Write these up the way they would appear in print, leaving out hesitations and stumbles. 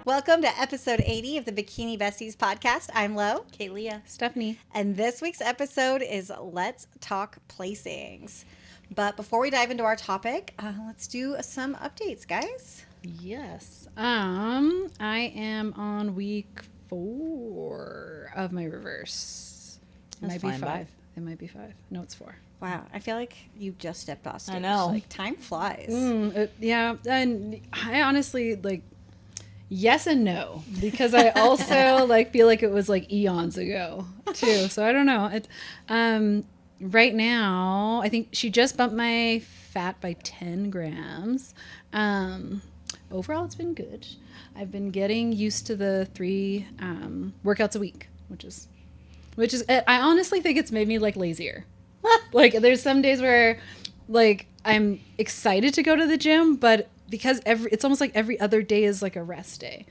Welcome to episode 80 of the Bikini Besties podcast. I'm Lo. Kaylia. Stephanie. And this week's episode is Let's Talk Placings. But before we dive into our topic, let's do some updates, guys. Yes. I am on week 4 of my reverse. It might be 5. It might be 5. No, it's 4. Wow, I feel like you just stepped off stage. I know. Like, time flies. Yeah, and I honestly, yes and no, because I also feel like it was eons ago too. So I don't know. Right now, I think she just bumped my fat by 10 grams. Overall, it's been good. I've been getting used to the 3 workouts a week, which is I honestly think it's made me lazier. There's some days where I'm excited to go to the gym, but because it's almost like every other day is a rest day.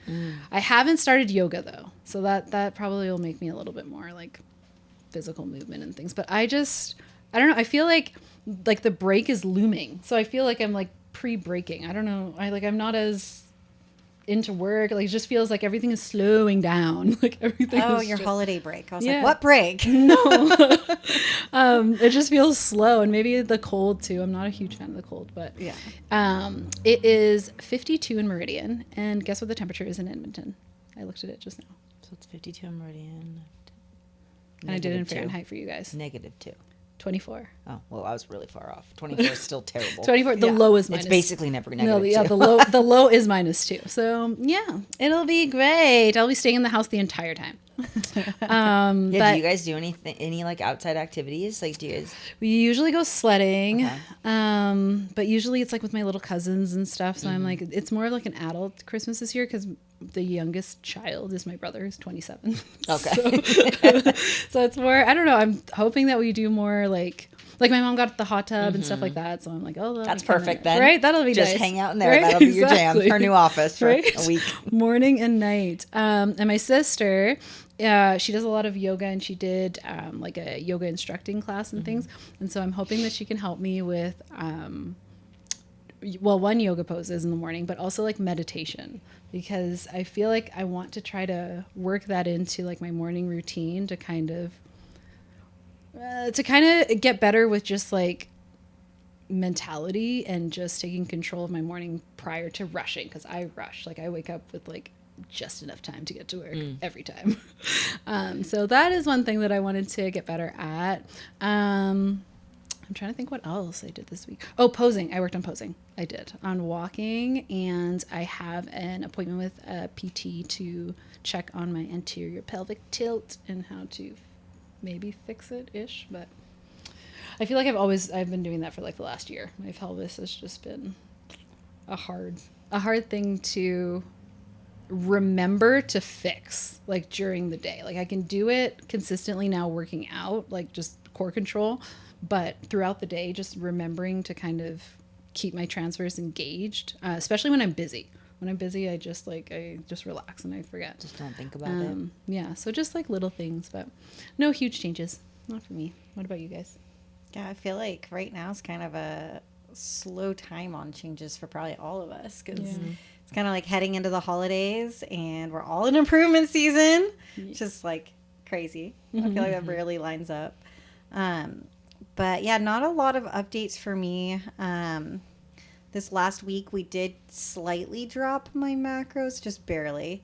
I haven't started yoga though, so that probably will make me a little bit more physical movement and things. But I don't know. I feel like the break is looming, so I feel like I'm pre-breaking. I don't know. I'm not as into work. It just feels like everything is slowing down. Everything. Oh, is your just... holiday break. I was like, what break? No. It just feels slow, and maybe the cold too. I'm not a huge fan of the cold, but yeah. It is 52 in Meridian, and guess what the temperature is in Edmonton? I looked at it just now. So it's 52 in Meridian. And I did it in Fahrenheit for you guys. -2. 24. Oh, well, I was really far off. 24 is still terrible. 24. The low is minus. It's basically never negative. No, yeah, the low is -2. So yeah, it'll be great. I'll be staying in the house the entire time. Do you guys do any outside activities? Do you guys? We usually go sledding, but usually it's with my little cousins and stuff. So I'm it's more of an adult Christmas this year because the youngest child is my brother, who's 27. Okay. So it's more, I don't know. I'm hoping that we do more my mom got the hot tub and stuff like that. So I'm that's perfect then. Right? That'll be just nice. hang out in there. Right? That'll be your jam. Her new office for a week. Morning and night. And my sister, she does a lot of yoga, and she did a yoga instructing class and things. And so I'm hoping that she can help me with, one, yoga poses in the morning, but also meditation, because I feel like I want to try to work that into my morning routine to kind of get better with just mentality and just taking control of my morning prior to rushing, because I rush. I wake up with just enough time to get to work every time. So that is one thing that I wanted to get better at. I'm trying to think what else I did this week. Oh, posing. I worked on posing. I did on walking, and I have an appointment with a PT to check on my anterior pelvic tilt and how to maybe fix it-ish. But I feel like I've been doing that for the last year. My pelvis has just been a hard thing to remember to fix during the day. I can do it consistently now working out, just core control, but throughout the day just remembering to kind of keep my transfers engaged, especially when I'm busy. When I'm busy, I just relax and I forget. Just don't think about it. Yeah, so just little things, but no huge changes. Not for me. What about you guys? Yeah, I feel like right now is kind of a slow time on changes for probably all of us, because it's kind of heading into the holidays and we're all in improvement season. Just crazy. I feel like that rarely lines up. But yeah, not a lot of updates for me. This last week we did slightly drop my macros, just barely.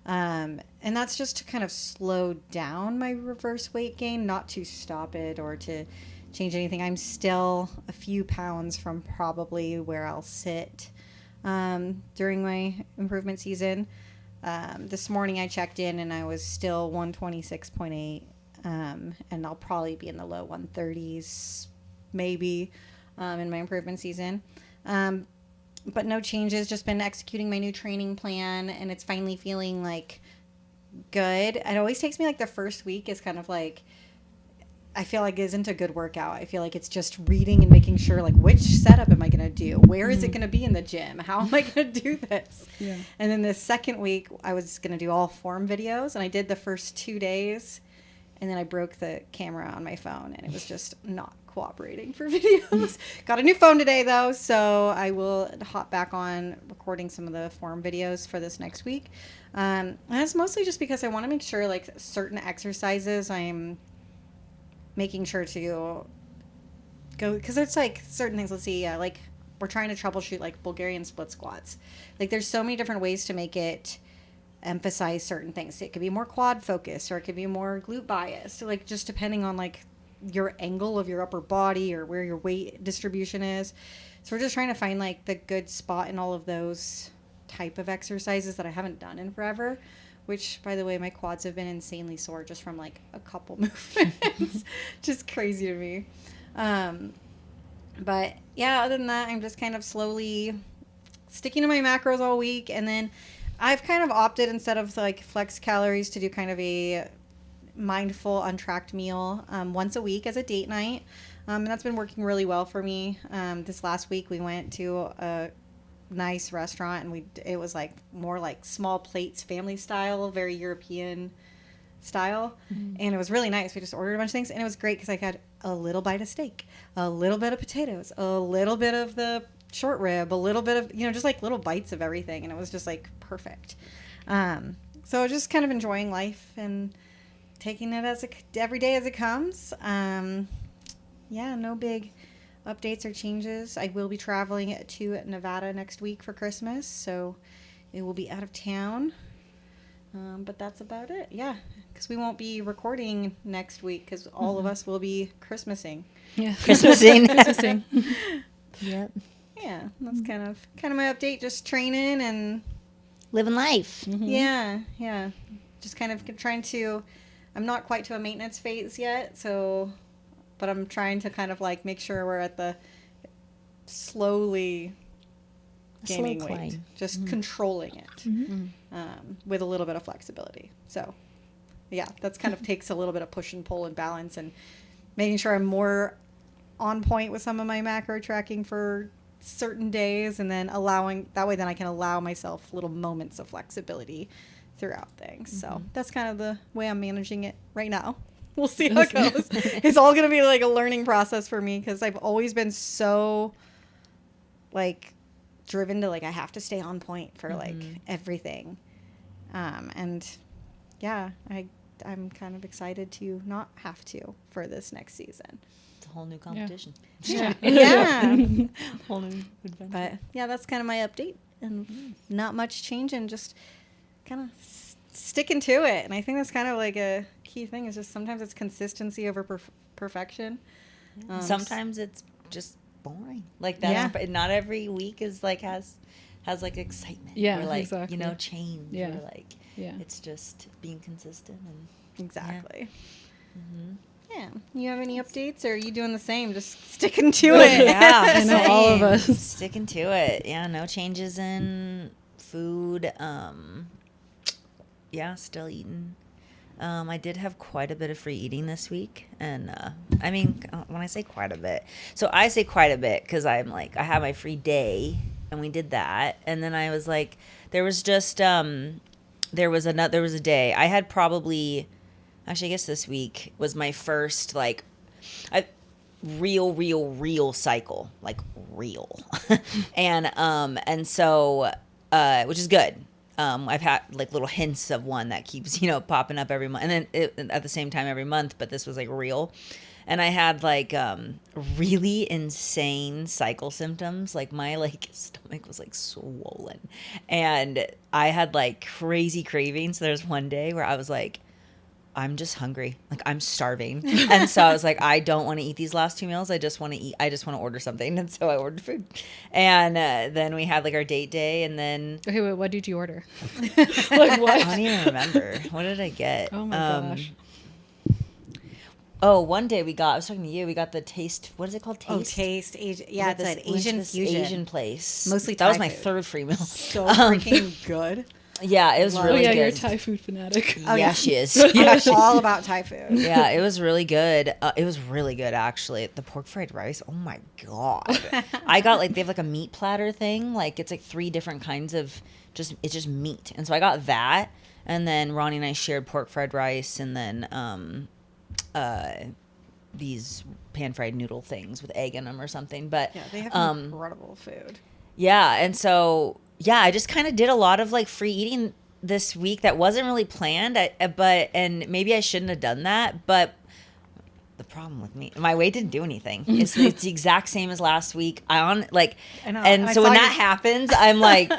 And that's just to kind of slow down my reverse weight gain, not to stop it or to change anything. I'm still a few pounds from probably where I'll sit during my improvement season. This morning I checked in and I was still 126.8, and I'll probably be in the low 130s maybe in my improvement season. But no changes, just been executing my new training plan, and it's finally feeling good. It always takes me the first week is kind of I feel like isn't a good workout. I feel like it's just reading and making sure which setup am I going to do? Where is it going to be in the gym? How am I going to do this? Yeah. And then the second week I was going to do all form videos, and I did the first 2 days, and then I broke the camera on my phone, and it was just not cooperating for videos. Got a new phone today though, so I will hop back on recording some of the forum videos for this next week. And it's mostly just because I want to make sure like certain exercises I'm making sure to go, because it's like certain things. Let's see, like we're trying to troubleshoot like Bulgarian split squats. Like there's so many different ways to make it emphasize certain things. It could be more quad focused, or it could be more glute biased, like just depending on like your angle of your upper body or where your weight distribution is. So we're just trying to find like the good spot in all of those type of exercises that I haven't done in forever, which by the way, my quads have been insanely sore just from like a couple movements. Just crazy to me. But yeah, other than that, I'm just kind of slowly sticking to my macros all week. And then I've kind of opted, instead of like flex calories, to do kind of a mindful untracked meal once a week as a date night. And that's been working really well for me. This last week we went to a nice restaurant, and it was like more like small plates, family style, very European style. Mm-hmm. And it was really nice. We just ordered a bunch of things, and it was great because I got a little bite of steak, a little bit of potatoes, a little bit of the short rib, a little bit of, just like little bites of everything. And it was just like perfect. So just kind of enjoying life and taking it every day as it comes. Yeah, no big updates or changes. I will be traveling to Nevada next week for Christmas, so it will be out of town. But that's about it. Yeah, because we won't be recording next week because all of us will be Christmasing. Yeah, Christmasing. Yep. Yeah, that's kind of my update. Just training and living life. Mm-hmm. Yeah. Just kind of trying to. I'm not quite to a maintenance phase yet, but I'm trying to kind of like make sure we're at the slowly gaining weight, just controlling it with a little bit of flexibility. So, yeah, that's kind of takes a little bit of push and pull and balance, and making sure I'm more on point with some of my macro tracking for certain days, and then then I can allow myself little moments of flexibility throughout things. So that's kind of the way I'm managing it right now. We'll see how it goes. It's all going to be like a learning process for me, because I've always been so like driven to like I have to stay on point for like everything. And yeah, I'm kind of excited to not have to for this next season. It's a whole new competition. Yeah. Whole new adventure. But yeah, that's kind of my update, and not much change, and just kind of sticking to it. And I think that's kind of like a key thing, is just sometimes it's consistency over perfection. Sometimes it's just boring. Like that's not every week is like has like excitement. Yeah, or like exactly. Change. Yeah. Or like it's just being consistent and exactly. Yeah. Mm-hmm. Yeah. You have any updates, or are you doing the same? Just sticking to it. Yeah, I know all of us sticking to it. Yeah, no changes in food. Yeah, still eating. I did have quite a bit of free eating this week, and I mean, when I say quite a bit, so I say quite a bit because I'm like, I have my free day, and we did that, and then I was like, there was a day I had probably, actually I guess this week was my first like, real cycle, like real, and so which is good. I've had like little hints of one that keeps, popping up every month, and then at the same time every month, but this was like real. And I had like really insane cycle symptoms. Like my like stomach was like swollen, and I had like crazy cravings. So there's one day where I was like, I'm just hungry. Like I'm starving. And so I was like, I don't want to eat these last two meals. I just want to eat. I just want to order something. And so I ordered food. And then we had like our date day. And then. Okay, wait, what did you order? Like what? I don't even remember. What did I get? Oh my gosh. Oh, one day I was talking to you, we got the Taste, what is it called? Taste? Oh, Taste. Yeah, it's an Asian fusion. Asian place. Mostly Thai. That was my third free meal. So freaking good. Yeah, it was really good. You're a Thai food fanatic. Oh, yeah, she is. I'm all about Thai food. Yeah, it was really good. It was really good, actually. The pork fried rice, oh my God. I got they have like a meat platter thing. Like it's like 3 different kinds of, it's just meat. And so I got that. And then Ronnie and I shared pork fried rice, and then these pan-fried noodle things with egg in them or something. But Yeah, they have incredible food. yeah, and so I just kind of did a lot of like free eating this week that wasn't really planned. And maybe I shouldn't have done that. But the problem with me, my weight didn't do anything. It's the exact same as last week. I know. And so when that happens, I'm like,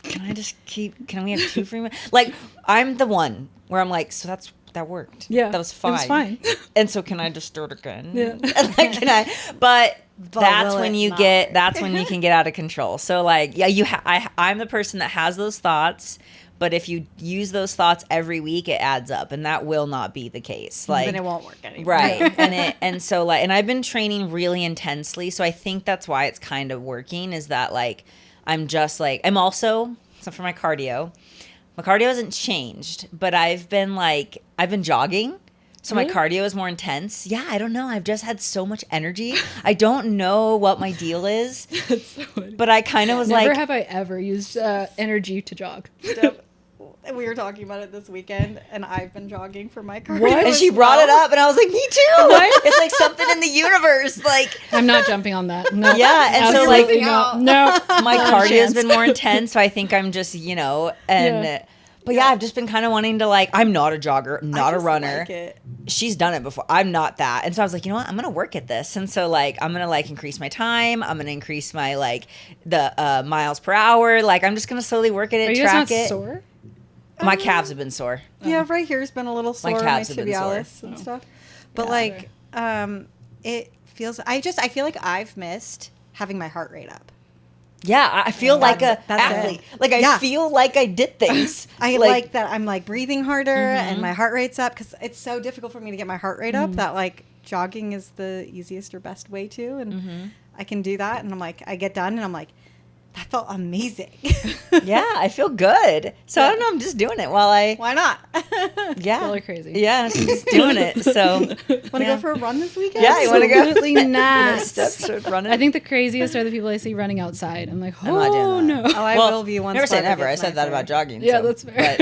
can we have 2 free meals? Like, I'm the one where I'm like, so that worked. Yeah, that was fine. It was fine. And so can I just start again? Yeah. Like, but that's when you work? that's when you can get out of control. So like, yeah, I'm the person that has those thoughts, but if you use those thoughts every week, it adds up, and that will not be the case. Like, then it won't work anymore. Right. And I've been training really intensely, so I think that's why it's kind of working, is that like I'm just like, I'm also, so for my cardio hasn't changed, but I've been jogging. So my cardio is more intense. Yeah, I don't know. I've just had so much energy. I don't know what my deal is. That's so funny. But I kind of was Never like, have I ever used energy to jog. We were talking about it this weekend, and I've been jogging for my cardio. what? And she brought it up, and I was like, me too. It's like something in the universe. Like, I'm not jumping on that. No. yeah. And so like, Absolutely no. my No cardio has chance. been more intense. So I think I'm just, but yeah, I've just been kind of wanting to like, I'm not a jogger, not a runner. She's done it before. I'm not that. And so I was like, you know what? I'm going to work at this. And so like, I'm going to like increase my time. I'm going to increase my like the miles per hour. Like, I'm just going to slowly work at it, Are you track guys not it. sore? My calves have been sore. Yeah, right here's been a little sore, my calves have been sore. tibialis and stuff. But it feels, I feel like I've missed having my heart rate up. Yeah, I feel like a that's athlete. it. Like, I feel like I did things. I like that I'm like breathing harder and my heart rate's up, because it's so difficult for me to get my heart rate up that like jogging is the easiest or best way to. And I can do that. And I'm like, I get done and I'm like, that felt amazing. Yeah, I feel good. So I don't know. I'm just doing it while I. Why not? Yeah. Really crazy. Yeah, I'm just doing it. So. Want to go for a run this weekend? Yeah, you want to go? Absolutely not. Start running. I think the craziest are the people I see running outside. I'm like, I'm not oh doing no. that. Oh, I will be once. Never say weather never. I gets said that nicer. about jogging. Yeah, so, that's fair.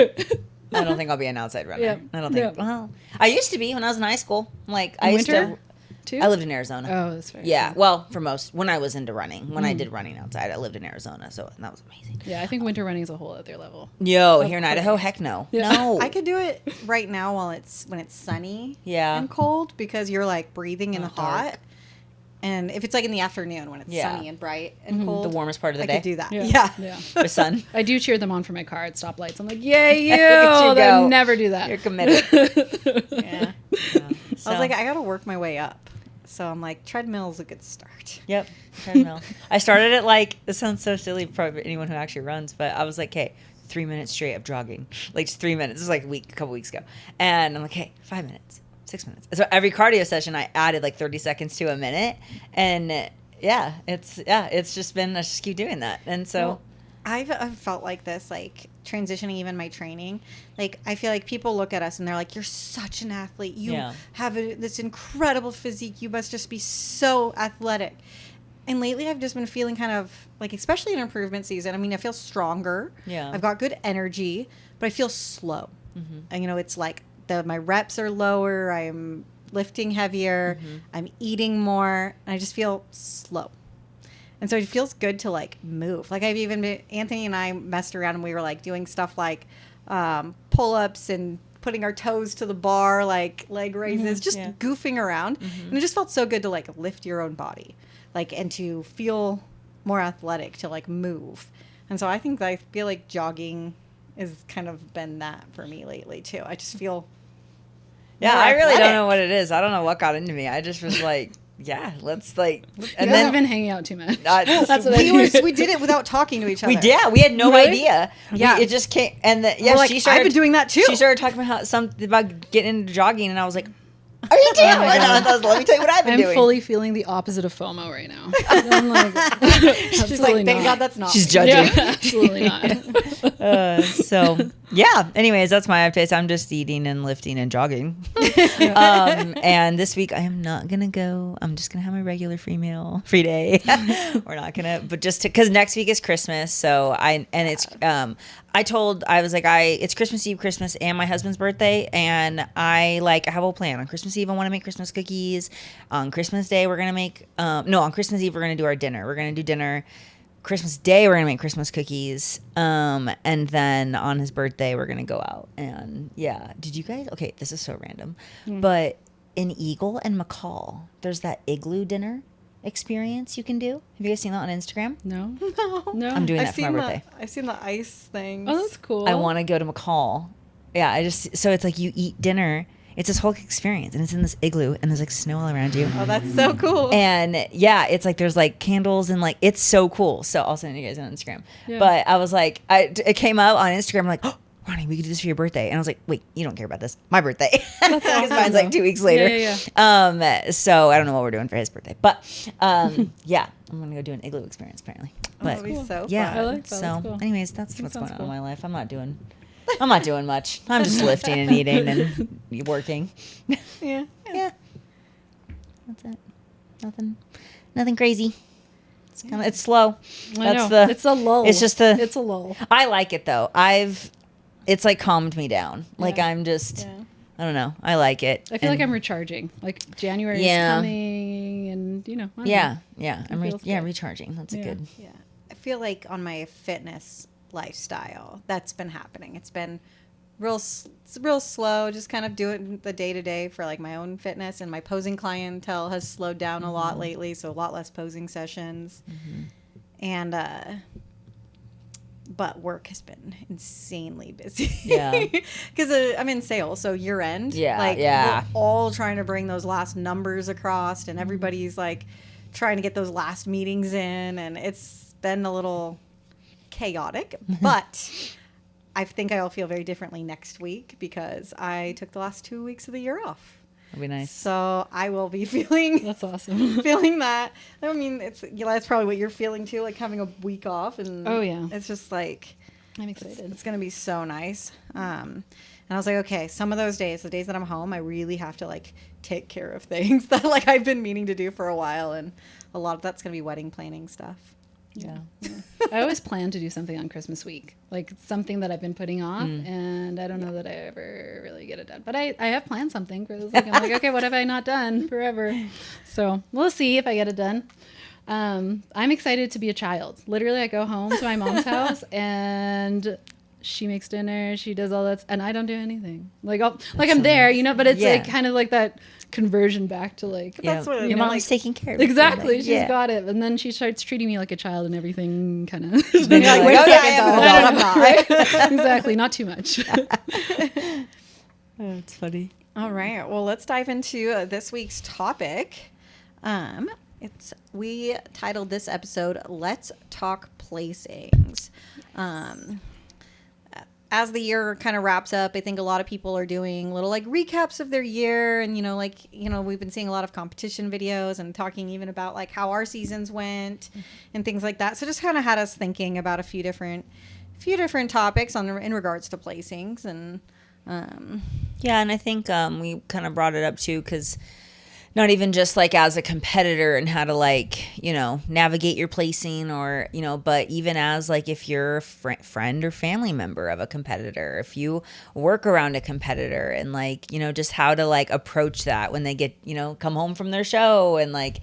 But I don't think I'll be an outside runner. Yeah. I don't think. Yeah. Well, I used to be when I was in high school. Like, I used winter? to. Too? I lived in Arizona. Oh, that's fair. Yeah. Well, when I was into running, when I did running outside, I lived in Arizona. So that was amazing. Yeah, I think winter running is a whole other level. Yo, here in Idaho, heck no. Yeah. No. I could do it right now when it's sunny Yeah. and cold, because you're like breathing in the hot. dark. And if it's like in the afternoon when it's sunny and bright and cold, The warmest part of the I day. could do that. Yeah. Yeah. Yeah. The sun. I do cheer them on for my car at stoplights. I'm like, yay, you! Look at you go. I'd never do that. You're committed. Yeah. So, I was like, I got to work my way up. So I'm like, treadmill's a good start. yep. Treadmill. I started at like, this sounds so silly, probably anyone who actually runs, but I was like, hey, 3 minutes straight of jogging. Like, just 3 minutes. This was like a couple weeks ago. And I'm like, hey, 5 minutes, 6 minutes. So every cardio session, I added like 30 seconds to a minute. And it's just been, I just keep doing that. And so. Well, I've felt like this, like transitioning even my training. Like, I feel like people look at us and they're like, you're such an athlete. You have this incredible physique. You must just be so athletic. And lately I've just been feeling kind of like, especially in improvement season, I mean, I feel stronger. Yeah. I've got good energy, but I feel slow. And, it's like my reps are lower. I'm lifting heavier. I'm eating more. And I just feel slow. And so it feels good to like move. Like, I've even been, Anthony and I messed around and we were like doing stuff like pull-ups and putting our toes to the bar, like leg raises, just goofing around. And it just felt so good to like lift your own body, like, and to feel more athletic, to like move. And so I feel like jogging has kind of been that for me lately too. I just feel I really athletic. don't know what it is. I don't know what got into me. I just was like, yeah, let's like. You And guys then have been hanging out too much. That's what I do. we did it without talking to each other. we had no Really? idea. Yeah. It just came, and We're like, she started. I've been doing that too. She started talking about getting into jogging, and I was like, "Are you too?" And I was, let me tell you what I've been I'm doing. fully feeling the opposite of FOMO right now. I'm like, She's absolutely like, thank not. God that's not. She's me." judging. Yeah, absolutely not. So yeah. Anyways, that's my updates. I'm just eating and lifting and jogging. And this week I am not gonna go. I'm just gonna have my regular free day. We're not gonna, but just because next week is Christmas, so I I was like, it's Christmas Eve, Christmas, and my husband's birthday, and I have a plan. On Christmas Eve, I want to make Christmas cookies. On Christmas Day, we're gonna make on Christmas Eve, we're gonna do our dinner. We're gonna do dinner. Christmas Day, we're gonna make Christmas cookies, and then on his birthday, we're gonna go out. And yeah, did you guys? Okay, this is so random, but in Eagle and McCall, there's that igloo dinner experience you can do. Have you guys seen that on Instagram? No. I'm doing that for my birthday. I've seen the ice things. Oh, that's cool. I want to go to McCall. Yeah, so it's like you eat dinner. It's this whole experience, and it's in this igloo, and there's like snow all around you. Oh, that's so cool. And yeah, it's like there's like candles and like it's so cool. So I'll send you guys on Instagram. Yeah. But I was like, it came up on Instagram. I'm like, oh, Ronnie, we could do this for your birthday. And I was like, wait, you don't care about this. My birthday. That's awesome. Because mine's like 2 weeks later. Yeah. So I don't know what we're doing for his birthday. But yeah, I'm going to go do an igloo experience apparently. But That'd be so yeah. fun. I like that. So That's cool. anyways, that's what's sounds going on cool. in my life. I'm not doing much. I'm just lifting and eating and working. Yeah. Yeah. That's it. Nothing crazy. It's slow. I know. It's a lull. It's just It's a lull. I like it though. It's like calmed me down. Like I'm just, Yeah. I don't know. I like it. I feel like I'm recharging. Like January is coming, and I don't know. Yeah. I'm feels good. recharging. That's a Yeah. good. Yeah. I feel like on my fitness lifestyle, that's been happening. It's been real slow, just kind of doing the day to day for like my own fitness, and my posing clientele has slowed down a lot lately. So a lot less posing sessions. And, but work has been insanely busy. Yeah. Because I'm in sales, so year end. Yeah, Like, yeah. we're all trying to bring those last numbers across, and everybody's like trying to get those last meetings in, and it's been a little chaotic. But I think I'll feel very differently next week because I took the last 2 weeks of the year off. That'd be nice. So I will be feeling That's awesome. feeling that. I mean, that's probably what you're feeling too, like having a week off. And Oh, yeah. it's just like I'm excited. it's gonna be so nice. And I was like, okay, some of those days, the days that I'm home, I really have to like take care of things that like I've been meaning to do for a while, and a lot of that's gonna be wedding planning stuff. Yeah. I always plan to do something on Christmas week, like something that I've been putting off, and I don't know that I ever really get it done. But I have planned something for this week. I'm like, okay, what have I not done forever? So we'll see if I get it done. I'm excited to be a child. Literally, I go home to my mom's house, and she makes dinner. She does all that, and I don't do anything. Like, I'm there, but it's like kind of like that conversion back to like That's what your mom's like, taking care of it. exactly. She's Yeah. got it, and then she starts treating me like a child, and everything kind of. Then you're like, wait a oh, second, yeah, I am though. an adult. I'm not. Exactly, not too much. It's funny. All right. Well, let's dive into this week's topic. We titled this episode "Let's Talk Placings." As the year kind of wraps up, I think a lot of people are doing little like recaps of their year, and we've been seeing a lot of competition videos and talking even about like how our seasons went and things like that. So just kind of had us thinking about a few different topics in regards to placings and. Yeah, and I think we kind of brought it up too because not even just like as a competitor and how to like, navigate your placing or, but even as like if you're a friend or family member of a competitor, if you work around a competitor and like, just how to like approach that when they get, come home from their show and like,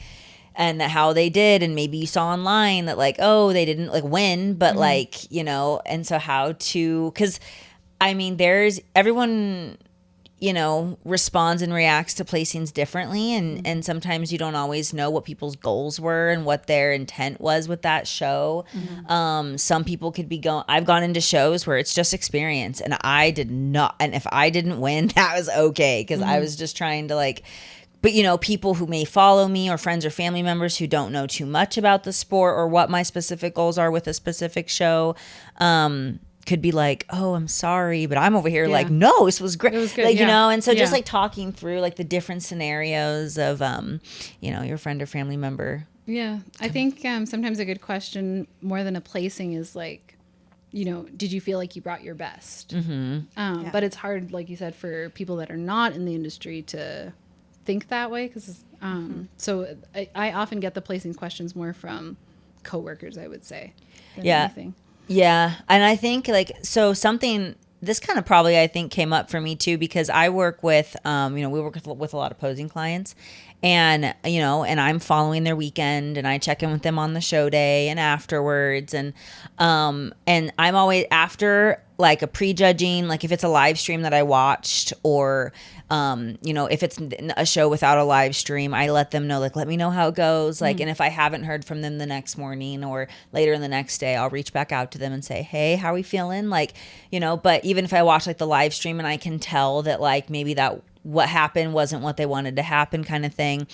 and how they did. And maybe you saw online that like, oh, they didn't like win, but like, and so how to, because I mean, everyone, responds and reacts to placings differently. And sometimes you don't always know what people's goals were and what their intent was with that show. Some people could be I've gone into shows where it's just experience and I did not. And if I didn't win, that was okay. Because I was just trying to like, but people who may follow me or friends or family members who don't know too much about the sport or what my specific goals are with a specific show, could be like, oh, I'm sorry, but I'm over here like, no, this was great. It was good, like, yeah. And so just Yeah. like talking through like the different scenarios of, your friend or family member. Yeah, I think sometimes a good question more than a placing is like, did you feel like you brought your best? But it's hard, like you said, for people that are not in the industry to think that way because so I often get the placing questions more from coworkers, I would say, than anything. Yeah. And I think like, so something, this kind of probably I think came up for me too, because I work with, we work with a lot of posing clients, and, and I'm following their weekend, and I check in with them on the show day and afterwards. And I'm always after like a prejudging, like if it's a live stream that I watched, or, if it's a show without a live stream, I let them know, like, let me know how it goes. Like, and if I haven't heard from them the next morning or later in the next day, I'll reach back out to them and say, hey, how are we feeling? Like, but even if I watch like the live stream and I can tell that like maybe that what happened wasn't what they wanted to happen kind of thing.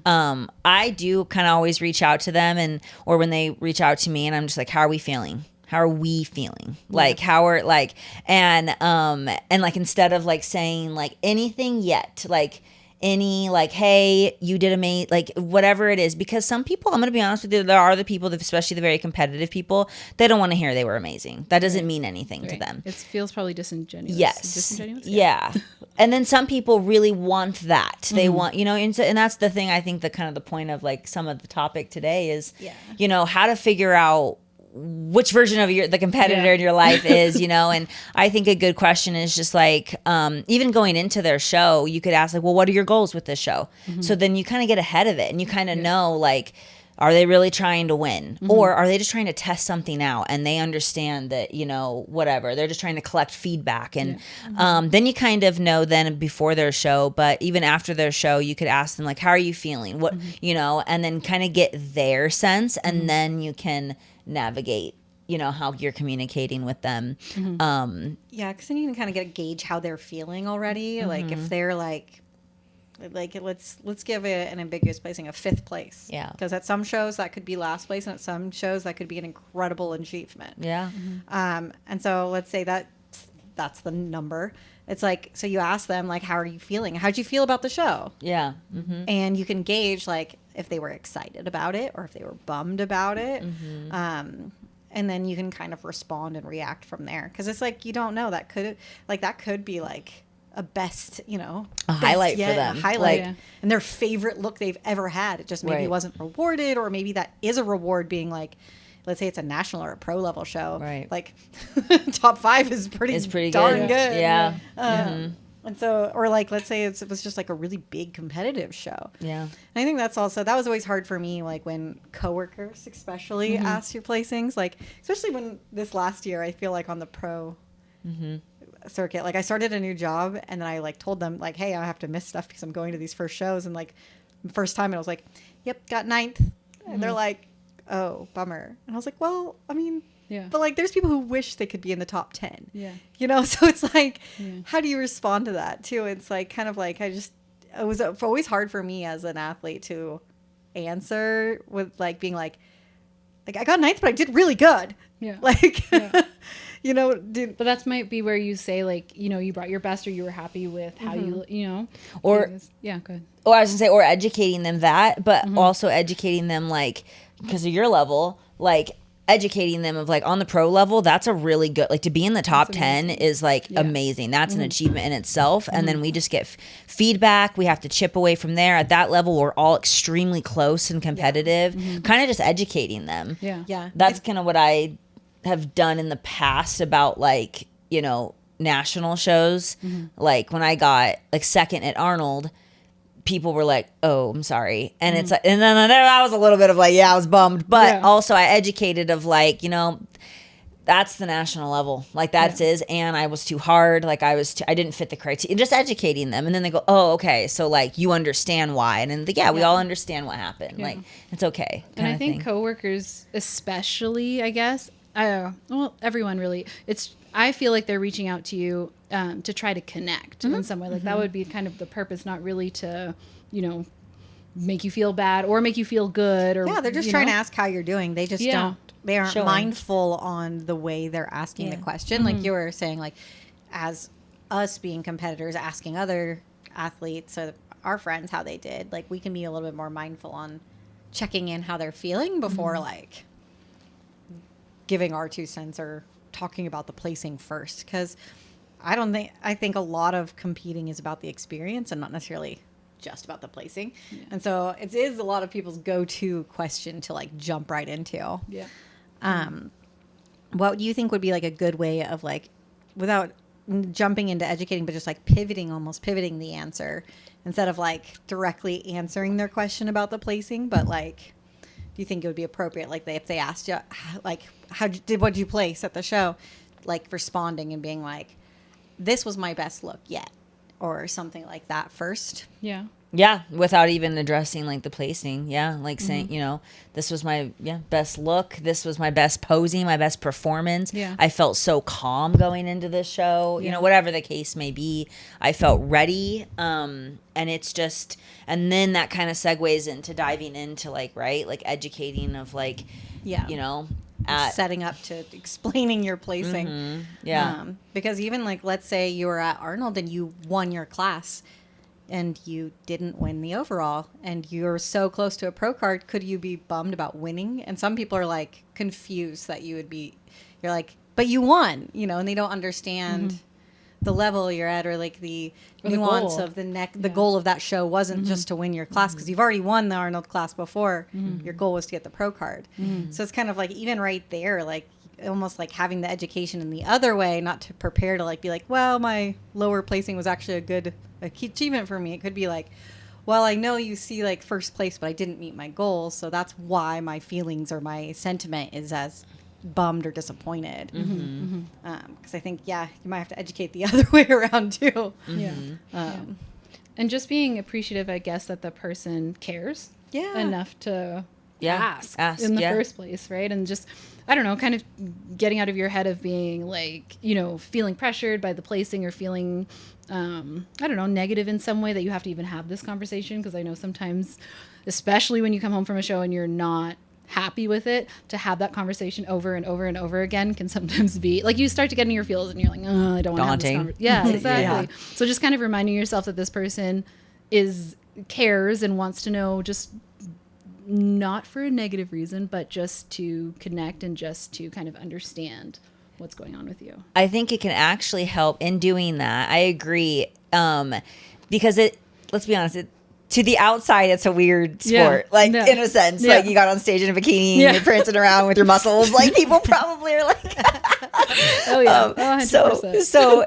I do kind of always reach out to them, or when they reach out to me, and I'm just like, how are we feeling? How are we feeling? Like, how are like, and like, instead of like saying like anything yet, like any like, hey, you did amazing, like whatever it is, because some people, I'm going to be honest with you, there are the people that, especially the very competitive people, they don't want to hear they were amazing. That doesn't mean anything to them. It feels probably disingenuous. Yes. Disingenuous? Yeah. And then some people really want that. They want, and that's the thing. I think the kind of the point of like some of the topic today is, how to figure out which version of the competitor in your life is, and I think a good question is just like, even going into their show, you could ask like, well, what are your goals with this show? So then you kind of get ahead of it, and you kind of know like, are they really trying to win, or are they just trying to test something out, and they understand that, whatever, they're just trying to collect feedback. And then you kind of know then before their show, but even after their show, you could ask them like, how are you feeling? What, and then kind of get their sense, and then you can navigate how you're communicating with them. Because then you can kind of get a gauge how they're feeling already. Like if they're like let's give it an ambiguous placing of 5th place. Yeah, because at some shows that could be last place, and at some shows that could be an incredible achievement. And so let's say that's the number. It's like, so you ask them like, how are you feeling? How'd you feel about the show? And you can gauge like if they were excited about it or if they were bummed about it. And then you can kind of respond and react from there. Because it's like, you don't know, that could be like a best, a highlight for them. A highlight. And their favorite look they've ever had. It just maybe wasn't rewarded, or maybe that is a reward, being like, let's say it's a national or a pro level show. Like top 5 is pretty darn good. Yeah. And so, or like, let's say it was just like a really big competitive show. Yeah. And I think that was always hard for me, like when coworkers especially asked you placings, like, especially when this last year, I feel like on the pro circuit, like I started a new job, and then I like told them like, hey, I have to miss stuff because I'm going to these first shows. And like first time, and I was like, yep, got 9th. And they're like, oh, bummer. And I was like, well, I mean, but like there's people who wish they could be in the top 10. So it's like, how do you respond to that too? It's like kind of like, it was always hard for me as an athlete to answer with like being like I got 9th, but I did really good. Like but that might be where you say like, you brought your best, or you were happy with how you or go ahead. Or I was gonna say, or educating them that, but also educating them like, because of your level, like educating them of like on the pro level, that's a really good, like to be in the top 10 is like amazing. That's an achievement in itself. And then we just get feedback. We have to chip away from there. At that level, we're all extremely close and competitive, kind of just educating them. That's kind of what I have done in the past about like, national shows. Like when I got like 2nd at Arnold, people were like, oh, I'm sorry. And it's like, and then I was a little bit of like, I was bummed, but also I educated of like, that's the national level. Like that's is, and I was too hard. Like I didn't fit the criteria, just educating them. And then they go, oh, okay. So like, you understand why. And then we all understand what happened. Like it's okay. And I think coworkers, especially, I guess, well, everyone really, I feel like they're reaching out to you to try to connect in some way. Like that would be kind of the purpose, not really to, make you feel bad or make you feel good. Or they're just trying to ask how you're doing. They just they aren't mindful on the way they're asking the question. Like you were saying, like as us being competitors, asking other athletes or our friends how they did, like we can be a little bit more mindful on checking in how they're feeling before like giving our 2 cents or talking about the placing first, because I think a lot of competing is about the experience and not necessarily just about the placing. And so it is a lot of people's go-to question to like jump right into. what do you think would be like a good way of like, without jumping into educating, but just like pivoting the answer instead of like directly answering their question about the placing, but like, do you think it would be appropriate, like if they asked you, like, what'd you place at the show, like responding and being like, this was my best look yet, or something like that first? Yeah. Yeah, without even addressing like the placing. Yeah, like saying, you know, this was my best look. This was my best posing, my best performance. Yeah. I felt so calm going into this show. You know, whatever the case may be, I felt ready. And it's just, and then that kind of segues into diving into like, right, like educating of like, you know, setting up to explaining your placing. Because even like, let's say you were at Arnold and you won your class and you didn't win the overall and you're so close to a pro card, could you be bummed about winning? And some people are like confused that you're like, but you won, you know, and they don't understand the level you're at, or like the nuance of the goal of that show wasn't just to win your class, because you've already won the Arnold class before. Your goal was to get the pro card. So it's kind of like, even right there, like almost like having the education in the other way, not to prepare to like be like, well, my lower placing was actually a good achievement for me. It could be like, well, I know you see like first place, but I didn't meet my goals, so that's why my feelings or my sentiment is as bummed or disappointed. Because I think, you might have to educate the other way around too. And just being appreciative, I guess, that the person cares enough to ask in the first place, right? And just, I don't know, kind of getting out of your head of being like, you know, feeling pressured by the placing, or feeling I don't know, negative in some way that you have to even have this conversation. Because I know sometimes, especially when you come home from a show and you're not happy with it, to have that conversation over and over and over again can sometimes be like, you start to get in your feels and you're like, oh, I don't want to have this conversation. Yeah, exactly. So just kind of reminding yourself that this person cares and wants to know, just not for a negative reason, but just to connect and just to kind of understand what's going on with you. I think it can actually help in doing that. I agree. Because let's be honest, to the outside, it's a weird sport. In a sense, like you got on stage in a bikini and you're prancing around with your muscles. Like people probably are like, so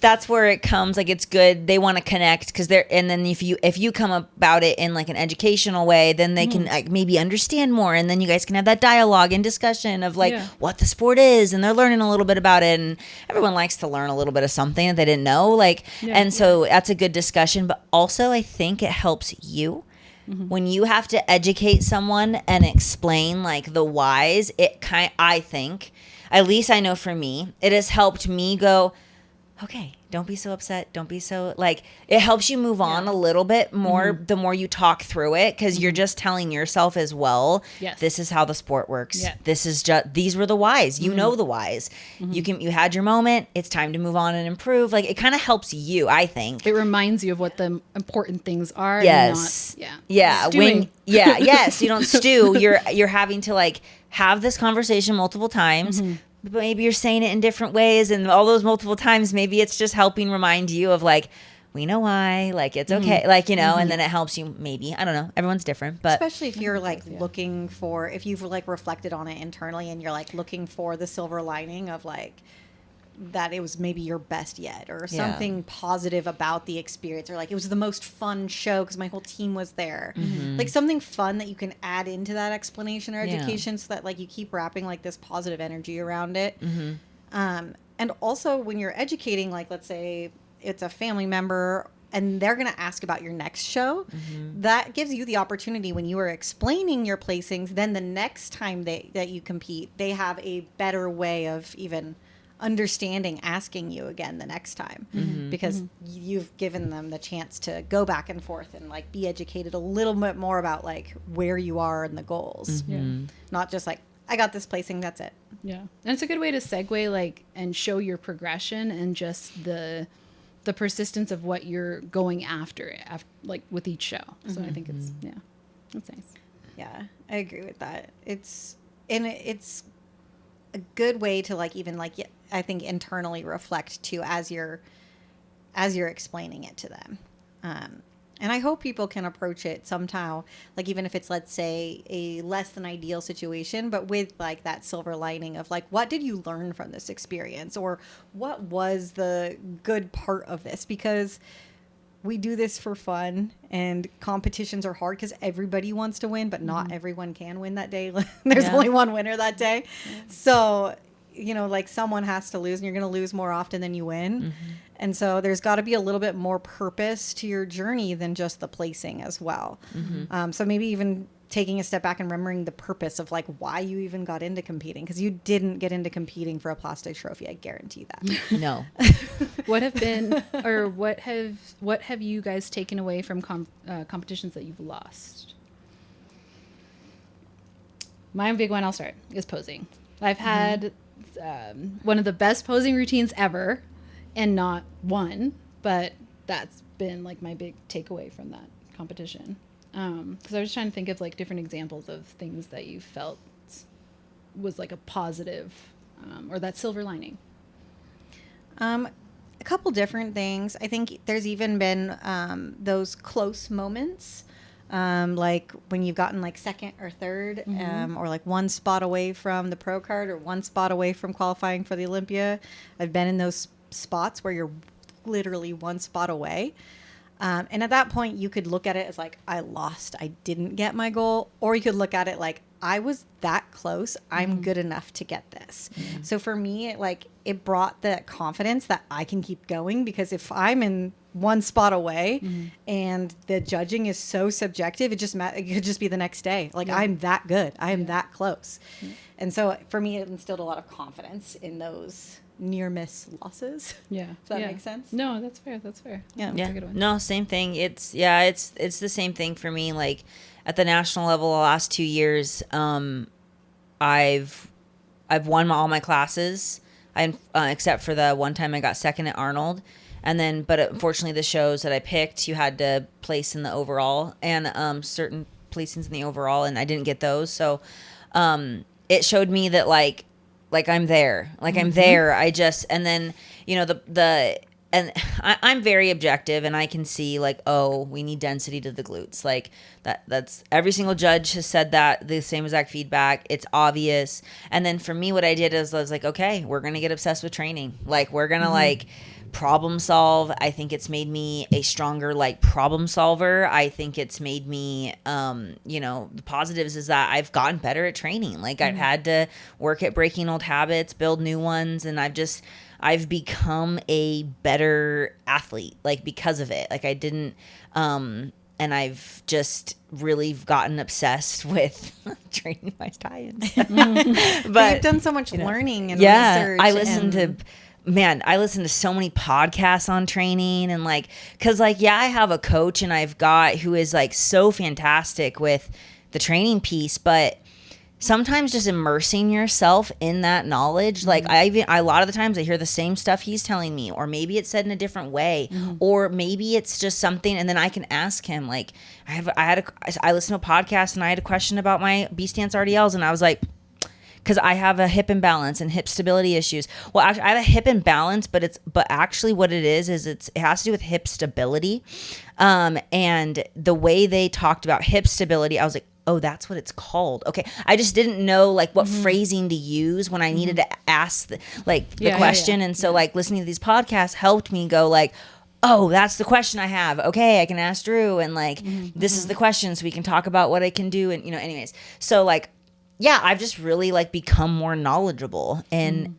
that's where it comes. Like it's good. They want to connect and then if you come about it in like an educational way, then they can like maybe understand more. And then you guys can have that dialogue and discussion of like what the sport is, and they're learning a little bit about it. And everyone likes to learn a little bit of something that they didn't know. So that's a good discussion. But also I think it helps you when you have to educate someone and explain like the whys. I think, at least I know for me, it has helped me go, okay, don't be so upset. Don't be so, like, it helps you move on a little bit more the more you talk through it, because you're just telling yourself as well, this is how the sport works. This is just, these were the whys. You know the whys. You had your moment. It's time to move on and improve. Like, it kind of helps you, I think. It reminds you of what the important things are. Yes. And not, Stewing. Yes. You don't stew. You're having to like have this conversation multiple times. But maybe you're saying it in different ways, and all those multiple times, maybe it's just helping remind you of like, we know why, like it's okay, like, you know, and then it helps you, maybe, I don't know, everyone's different, but especially if you're like looking for, if you've like reflected on it internally and you're like looking for the silver lining of like that it was maybe your best yet, or something positive about the experience, or like it was the most fun show because my whole team was there, like something fun that you can add into that explanation or education, so that like you keep wrapping like this positive energy around it. And also when you're educating, like let's say it's a family member and they're going to ask about your next show, that gives you the opportunity, when you are explaining your placings, then the next time that you compete, they have a better way of even understanding, asking you again the next time, because you've given them the chance to go back and forth and like be educated a little bit more about like where you are and the goals. Not just like, I got this placing, that's it. And it's a good way to segue like and show your progression and just the persistence of what you're going after like with each show. So I think it's that's nice. I agree with that. It's a good way to like even like I think internally reflect too as you're explaining it to them. And I hope people can approach it somehow, like even if it's, let's say, a less than ideal situation, but with like that silver lining of like, what did you learn from this experience, or what was the good part of this? Because we do this for fun, and competitions are hard because everybody wants to win, but not everyone can win that day. There's only one winner that day. So, you know, like someone has to lose, and you're going to lose more often than you win. And so there's got to be a little bit more purpose to your journey than just the placing as well. So maybe even taking a step back and remembering the purpose of like why you even got into competing, because you didn't get into competing for a plastic trophy. I guarantee that. No. What have been, or what have you guys taken away from competitions that you've lost? My big one, I'll start, is posing. I've had one of the best posing routines ever, and not one, but that's been like my big takeaway from that competition. Because I was trying to think of like different examples of things that you felt was like a positive, or that silver lining. A couple different things. I think there's even been those close moments, like when you've gotten like second or third, or like one spot away from the pro card or one spot away from qualifying for the Olympia. I've been in those spots where you're literally one spot away. And at that point, you could look at it as like, I lost, I didn't get my goal. Or you could look at it like, I was that close, I'm good enough to get this. So for me, it brought the confidence that I can keep going, because if I'm in one spot away and the judging is so subjective, it could just be the next day. Like, I'm that good, I am that close. And so for me, it instilled a lot of confidence in those near miss losses. Yeah. Does that make sense? No, that's fair. Yeah. That's a good one. No, same thing. It's the same thing for me. Like at the national level, the last 2 years, I've won all my classes. Except for the one time I got second at Arnold. But unfortunately the shows that I picked, you had to place in the overall, and certain placings in the overall, and I didn't get those. So it showed me that like I'm there. I'm there. I'm very objective, and I can see like, oh, we need density to the glutes. Like that's every single judge has said that, the same exact feedback. It's obvious. And then for me, what I did is I was like, okay, we're going to get obsessed with training. Like we're going to like problem solve. I think it's made me a stronger like problem solver. I think it's made me, the positives is that I've gotten better at training. Like I've had to work at breaking old habits, build new ones. And I've become a better athlete, like because of it. Like I didn't, and I've just really gotten obsessed with training my tie-ins. But you've done so much learning and research. I listen to so many podcasts on training, and like, cause like, I have a coach and I've got who is like so fantastic with the training piece, but sometimes just immersing yourself in that knowledge. Like a lot of the times I hear the same stuff he's telling me, or maybe it's said in a different way, or maybe it's just something. And then I can ask him, like, I listened to a podcast and I had a question about my B stance RDLs, and I was like, because I have a hip imbalance and hip stability issues. Well, actually, I have a hip imbalance, but actually what it is it has to do with hip stability. And the way they talked about hip stability, I was like, oh, that's what it's called. Okay. I just didn't know like what phrasing to use when I needed to ask the question. And so like listening to these podcasts helped me go like, oh, that's the question I have. Okay. I can ask Drew, and like, this is the question, so we can talk about what I can do. And, anyways, so like, yeah, I've just really like become more knowledgeable in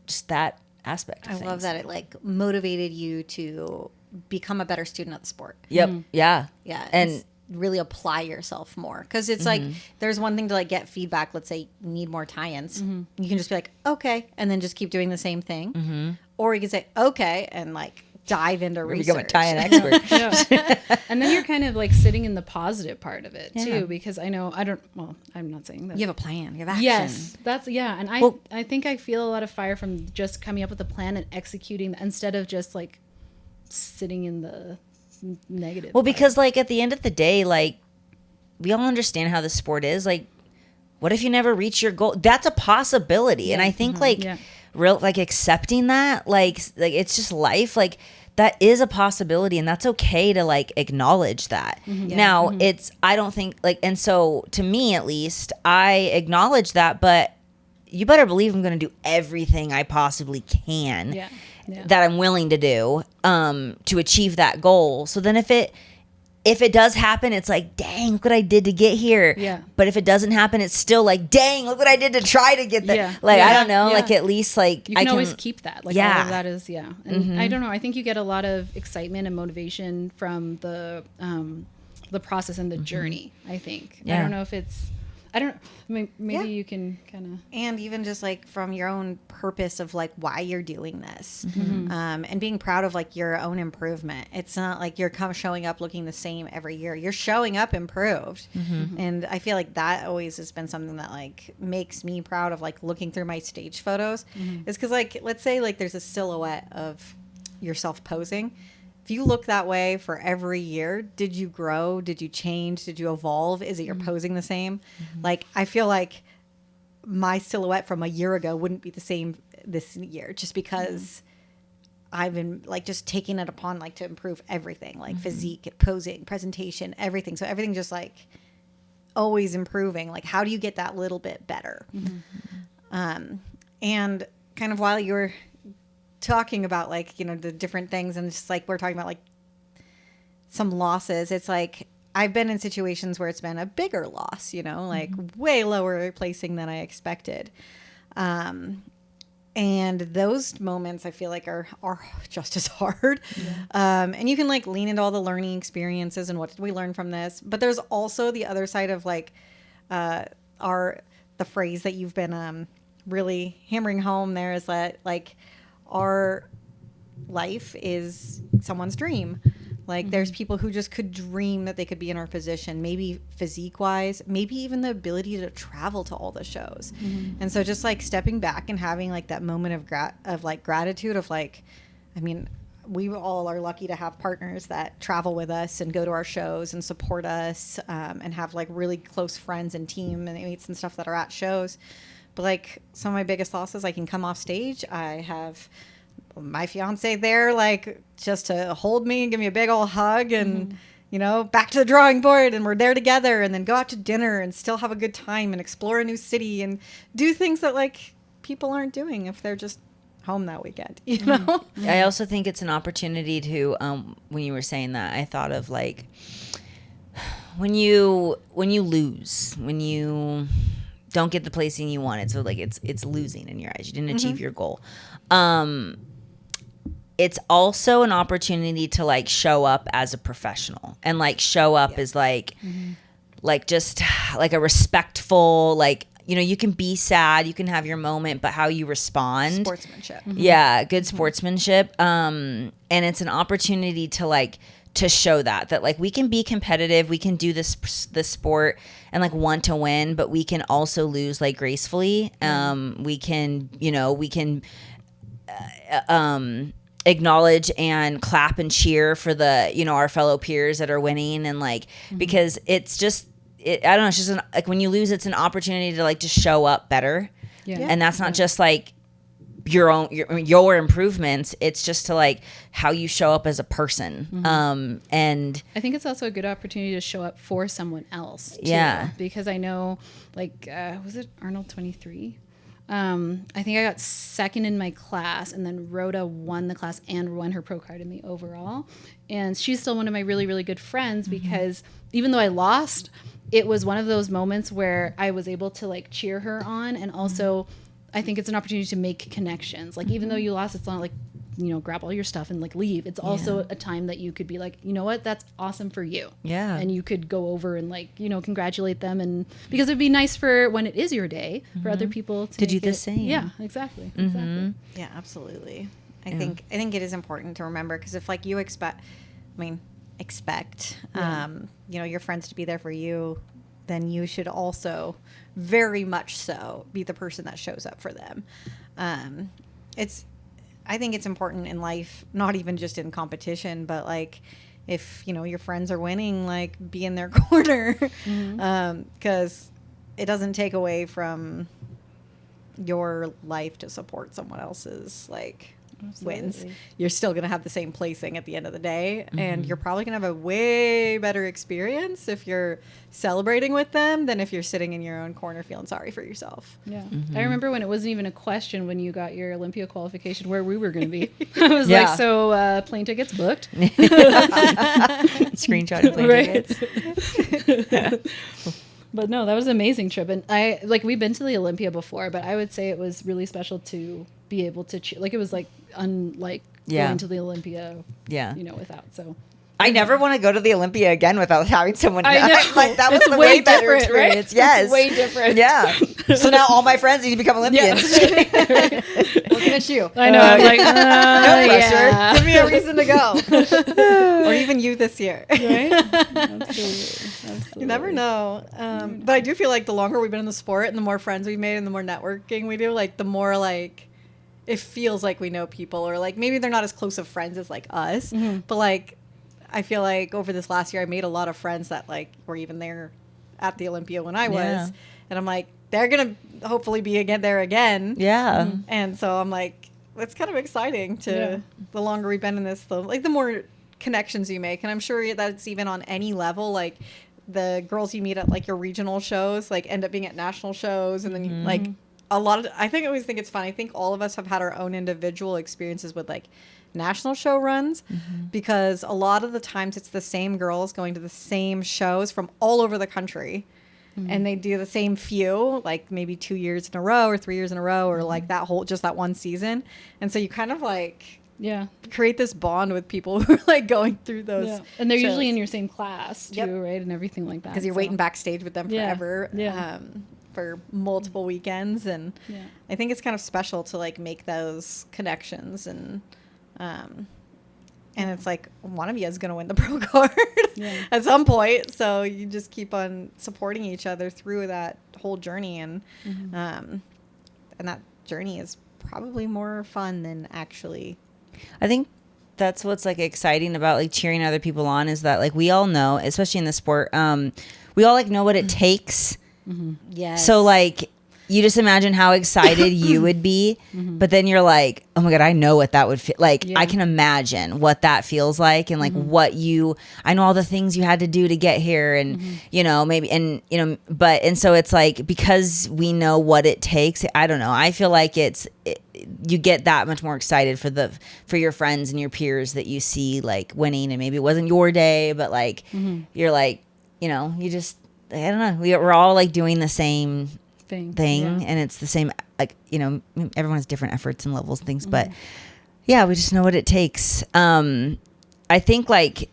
just that aspect of I things. love that it like motivated you to become a better student of the sport. Yep. Yeah. Yeah. And really apply yourself more, because it's like there's one thing to like get feedback. Let's say you need more tie-ins. You can just be like, okay, and then just keep doing the same thing. Or you can say, okay, and like dive into research. Become a tie-in expert. And then you're kind of like sitting in the positive part of it too, because I'm not saying that. You have a plan. You have action. Yes, and I think I feel a lot of fire from just coming up with a plan and executing instead of just like sitting in the negative. Well, because like at the end of the day, like we all understand how the sport is. Like, what if you never reach your goal? That's a possibility. And I think like accepting that, like it's just life, like that is a possibility, and that's okay to like acknowledge that. Now I don't think like, and so to me at least, I acknowledge that, but you better believe I'm going to do everything I possibly can that I'm willing to do to achieve that goal. So then if it does happen, it's like, dang, look what I did to get here. Yeah. But if it doesn't happen, it's still like, dang, look what I did to try to get there. Yeah. Like, Yeah. I don't know. Yeah. Like, at least, like, you can always keep that. Like, Yeah. all of that is, And I don't know. I think you get a lot of excitement and motivation from the process and the journey, I think. Yeah. I don't know if it's, I don't, I mean, maybe you can kind of. And even just like from your own purpose of like why you're doing this, and being proud of like your own improvement. It's not like you're showing up looking the same every year. You're showing up improved. And I feel like that always has been something that like makes me proud of like looking through my stage photos is because like, let's say like there's a silhouette of yourself posing. If you look that way for every year, did you grow? Did you change? Did you evolve? Is it you're posing the same? Like, I feel like my silhouette from a year ago wouldn't be the same this year just because I've been like just taking it upon like to improve everything, like physique, posing, presentation, everything. So everything just like always improving. Like, how do you get that little bit better? And kind of while you were talking about like, you know, the different things and just like we're talking about like some losses, it's like I've been in situations where it's been a bigger loss, you know, like way lower placing than I expected. And those moments I feel like are just as hard. And you can like lean into all the learning experiences and what did we learn from this, but there's also the other side of like the phrase that you've been really hammering home there is that like our life is someone's dream. Like there's people who just could dream that they could be in our position, maybe physique wise, maybe even the ability to travel to all the shows. And so just like stepping back and having like that moment of gratitude of like, I mean, we all are lucky to have partners that travel with us and go to our shows and support us, and have like really close friends and team and mates and stuff that are at shows. But like some of my biggest losses, I can come off stage. I have my fiance there, like just to hold me and give me a big old hug and, you know, back to the drawing board and we're there together and then go out to dinner and still have a good time and explore a new city and do things that like people aren't doing if they're just home that weekend, you know? I also think it's an opportunity to, when you were saying that, I thought of like, when you lose, when you don't get the placing you wanted. So like it's losing in your eyes. You didn't achieve your goal. It's also an opportunity to like show up as a professional and like show up as like just like a respectful, like, you know, you can be sad, you can have your moment, but how you respond. Sportsmanship. Yeah, good sportsmanship. And it's an opportunity to like to show that like we can be competitive, we can do this sport and like want to win, but we can also lose like gracefully. We can, you know, acknowledge and clap and cheer for the, you know, our fellow peers that are winning and like because it's just I don't know, it's just like when you lose, it's an opportunity to like just show up better. And that's not just like your improvements, it's just to like how you show up as a person. And I think it's also a good opportunity to show up for someone else too, because I know like was it Arnold 23? I think I got second in my class, and then Rhoda won the class and won her pro card in the overall, and she's still one of my really, really good friends because even though I lost, it was one of those moments where I was able to like cheer her on, and also I think it's an opportunity to make connections. Like even though you lost, it's not like, you know, grab all your stuff and like leave. It's also a time that you could be like, you know what, that's awesome for you. Yeah. And you could go over and like, you know, congratulate them, and because it'd be nice for when it is your day for other people to do the same. Yeah, exactly. Exactly. Yeah, absolutely. I think it is important to remember, because if like you expect you know, your friends to be there for you, then you should also very much so be the person that shows up for them. I think it's important in life, not even just in competition, but like if, you know, your friends are winning, like be in their corner, because it doesn't take away from your life to support someone else's like wins. Absolutely. You're still going to have the same placing at the end of the day, and you're probably going to have a way better experience if you're celebrating with them than if you're sitting in your own corner feeling sorry for yourself. Yeah. I remember when it wasn't even a question when you got your Olympia qualification where we were going to be. I was like, so plane tickets booked. Screenshot of plane tickets. But no, that was an amazing trip. And we've been to the Olympia before, but I would say it was really special to be able to it was like unlike going to the Olympia, without. So I never want to go to the Olympia again without having someone. I know. Like that was It's a way way better different, right? experience. Yes, It's way different. Yeah. So now all my friends need to become Olympians. Looking at you. I know. I'm like, No pressure. yeah. Give me a reason to go. Or even you this year. Right? Absolutely. You never know. But I do feel like the longer we've been in the sport and the more friends we've made and the more networking we do, like the more like it feels like we know people, or like maybe they're not as close of friends as like us, but like I feel like over this last year I made a lot of friends that like were even there at the Olympia when I was, and I'm like, they're gonna hopefully be there again. Yeah. And so I'm like, it's kind of exciting to the longer we've been in this, the more connections you make. And I'm sure that's even on any level, like the girls you meet at like your regional shows like end up being at national shows, and then you, like a lot of I always think it's fun. I think all of us have had our own individual experiences with like national show runs, because a lot of the times it's the same girls going to the same shows from all over the country, and they do the same few, like maybe 2 years in a row or 3 years in a row, or like that one season. And so you kind of like create this bond with people who are like going through those and they're shows. usually in your same class too, right? And everything like that, because you're waiting backstage with them forever. Yeah. For multiple weekends, and I think it's kind of special to like make those connections, and it's like one of you is going to win the pro card at some point, so you just keep on supporting each other through that whole journey, and that journey is probably more fun than actually. I think that's what's like exciting about like cheering other people on, is that like we all know, especially in the sport, we all like know what it takes. Yes. So like you just imagine how excited you would be, but then you're like, oh my God, I know what that would feel like. I can imagine what that feels like, and like I know all the things you had to do to get here, and and so it's like, because we know what it takes, I don't know, I feel like you get that much more excited for your friends and your peers that you see like winning, and maybe it wasn't your day, but like you're like, you just, I don't know, we're all like doing the same thing, and it's the same, like, everyone has different efforts and levels and things, but we just know what it takes. I think like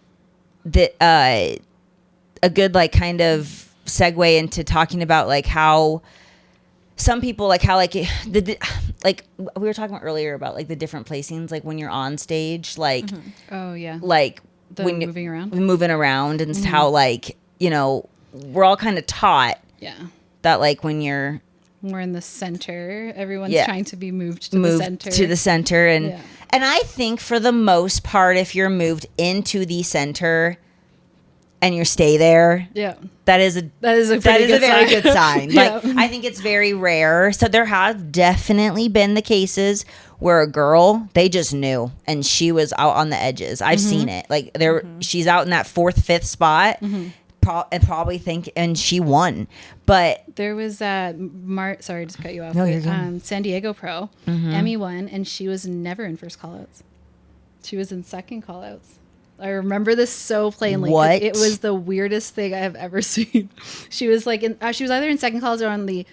that a good like kind of segue into talking about like how some people like how like like we were talking about earlier about like the different placings, like when you're on stage, like like when moving around and how like we're all kind of taught that like when you're more in the center, everyone's trying to be moved to the center, and I think for the most part, if you're moved into the center and you stay there, that is a very good sign. Like I think it's very rare. So there have definitely been the cases where a girl, they just knew, and she was out on the edges. I've seen it. Like she's out in that 4th, 5th spot. And probably and she won, but there was sorry to cut you off. No, you're good. San Diego Pro, Emmy won, and she was never in first callouts. She was in second callouts. I remember this so plainly. What? It was the weirdest thing I have ever seen. She was like she was either in second callouts or on the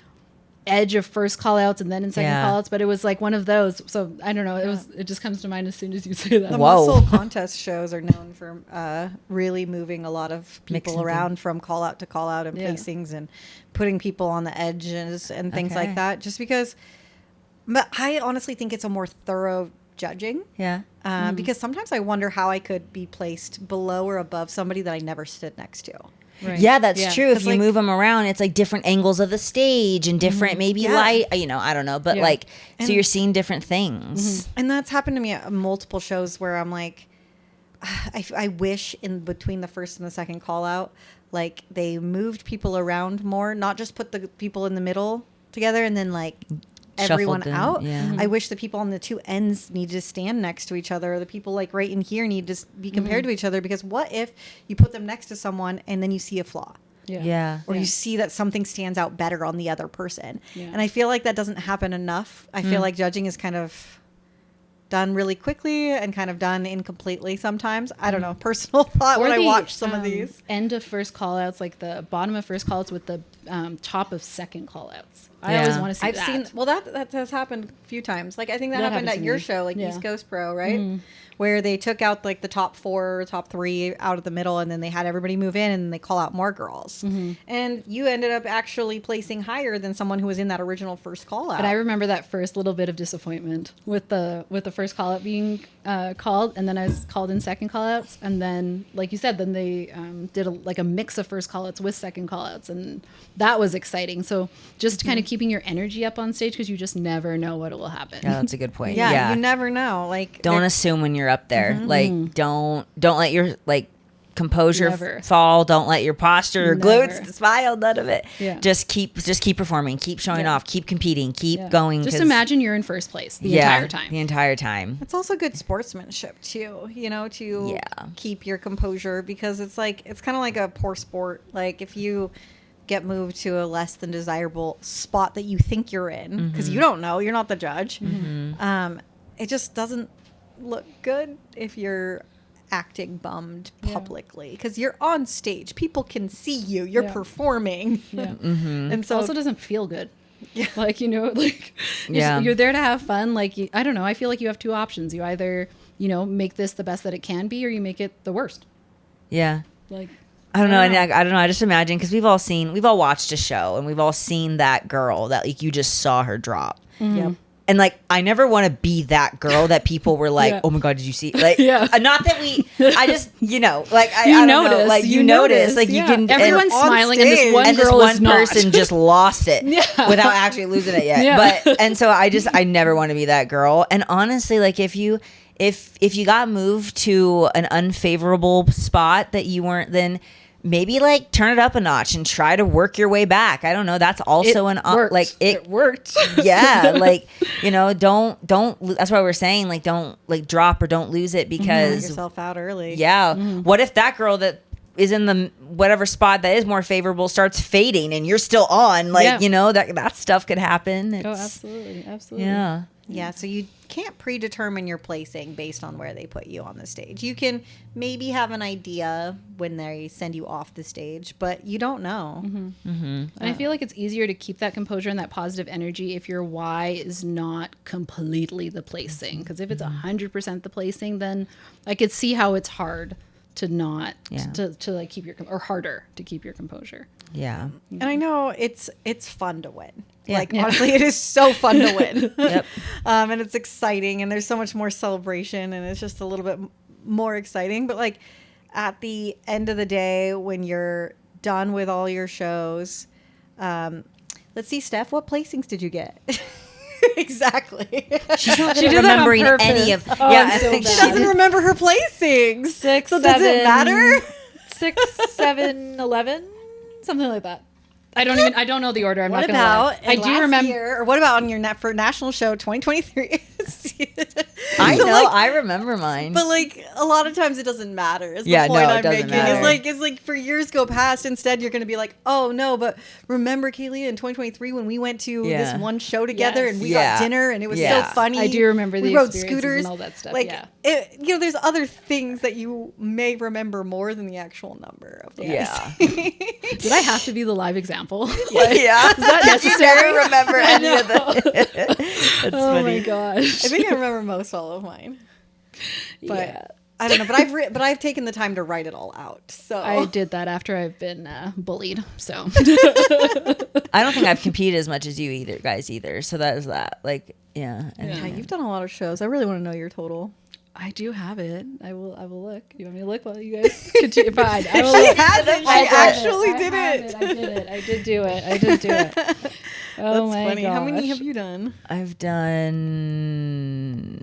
edge of first callouts and then in second callouts, but it was like one of those. So I don't know. It just comes to mind as soon as you say that. The muscle contest shows are known for really moving a lot of people around from call out to call out and placings, and putting people on the edges and things like that. Just because, but I honestly think it's a more thorough judging. Because sometimes I wonder how I could be placed below or above somebody that I never stood next to. Right. Yeah, that's true. If you move them around, it's like different angles of the stage and different maybe light, I don't know, but like, so you're seeing different things. And that's happened to me at multiple shows where I'm like, I wish in between the first and the second call out, like they moved people around more, not just put the people in the middle together and then like everyone Shuffled in, out. yeah. I wish the people on the two ends need to stand next to each other, or the people like right in here need to be compared to each other, because what if you put them next to someone and then you see a flaw? Yeah. Or you see that something stands out better on the other person. Yeah. And I feel like that doesn't happen enough. I feel like judging is kind of done really quickly and kind of done incompletely sometimes. I don't know. Personal thought when I watch some of these. End of first call outs, like the bottom of first call outs with the top of second call outs. I Yeah. always want to see I've that. seen, well, that has happened a few times. Like, I think that That happened happened at to your me. show, like Yeah. East Coast Pro, right? Where they took out like the top 4, top 3 out of the middle, and then they had everybody move in, and then they call out more girls. And you ended up actually placing higher than someone who was in that original first call out. But I remember that first little bit of disappointment with the first call out being called, and then I was called in second call outs, and then like you said, then they did a mix of first call outs with second call outs, and that was exciting. So just kind of keeping your energy up on stage, because you just never know what will happen. Yeah, that's a good point. yeah, you never know. Like, Don't there- assume when you're up there. Like, don't let your like composure Never. fall. Don't let your posture or Never. glutes smile. None of it. Yeah. Just keep performing. Keep showing Yeah. off. Keep competing. Keep Yeah. going. Just 'cause- imagine you're in first place the entire time. The entire time. It's also good sportsmanship too, you know, to Yeah. keep your composure, because it's like, it's kind of like a poor sport. Like, if you get moved to a less than desirable spot that you think you're in, because you don't know, you're not the judge. It just doesn't look good if you're acting bummed publicly, because you're on stage, people can see you, you're Yeah. performing. Yeah. And It so also doesn't feel good. Yeah. Like, you know, like Yeah. you're there to have fun. Like, I don't know. I feel like you have two options. You either, you know, make this the best that it can be, or you make it the worst. Yeah. Like, I don't know. And I don't know. I just imagine, because we've all watched a show, and we've all seen that girl that like you just saw her drop. Yep. And like, I never want to be that girl that people were like, Yeah. "Oh my god, did you see?" Like, Yeah. not that I just, you know, like I You don't know, notice, like you notice, notice, like yeah. you can. Everyone's on smiling, and this stage, one and this girl one is not. person just lost it Yeah. without actually losing it yet. Yeah. And so I never want to be that girl. And honestly, like if you got moved to an unfavorable spot that you weren't, then maybe like turn it up a notch and try to work your way back. I don't know. That's also worked. it worked. yeah, like, you know, don't that's why we're saying, like, don't like drop or don't lose it, Knock because yourself out early. yeah, what if that girl that is in the whatever spot that is more favorable starts fading and you're still on, like, Yeah. you know, that stuff could happen. Oh, absolutely. Absolutely. Yeah. Yeah, so you can't predetermine your placing based on where they put you on the stage. You can maybe have an idea when they send you off the stage, but you don't know. And I feel like it's easier to keep that composure and that positive energy if your why is not completely the placing. Because if it's 100% the placing, then I could see how it's hard to not Yeah. to like keep your or harder to keep your composure. Yeah. And I know it's fun to win. Yeah. Like, Yeah. honestly, it is so fun to win. Yep. And it's exciting, and there's so much more celebration, and it's just a little bit more exciting. But like, at the end of the day, when you're done with all your shows, let's see, Steph, what placings did you get? Exactly. She's not She good did at that on remembering any of purpose. Oh, yeah, I'm I so think bad. She she doesn't did. remember her placings. 6, So does it matter? 6, 7, 11, something like that. I don't know the order. I'm What not gonna lie. about I do remember. year, or what about on your for national show 2023? I So, know, like, I remember mine. but like a lot of times it doesn't matter. Is Yeah, the point no, it I'm doesn't making. matter. It's like for years go past. Instead, you're going to be like, oh no, but remember, Kaylee, in 2023 when we went to Yeah. this one show together Yes. and we Yeah. got dinner and it was Yeah. so funny. I do remember we the rode experiences scooters and all that stuff, Like, yeah. there's other things that you may remember more than the actual number of the Yeah. Did I have to be the live example? yeah. Is that necessary? You never remember any of the That's Oh funny. my gosh. I think I remember most all of mine. But Yeah. I don't know. But I've taken the time to write it all out. So I did that after I've been bullied. So I don't think I've competed as much as you either. So that is that. Like, yeah. And Yeah, you've done a lot of shows. I really want to know your total. I do have it. I will look. You want me to look while you guys continue? Fine. I will She look. has it. She I did actually I did have it. I did it. I did do it. I did do it. Oh That's my funny. gosh. How many have you done? I've done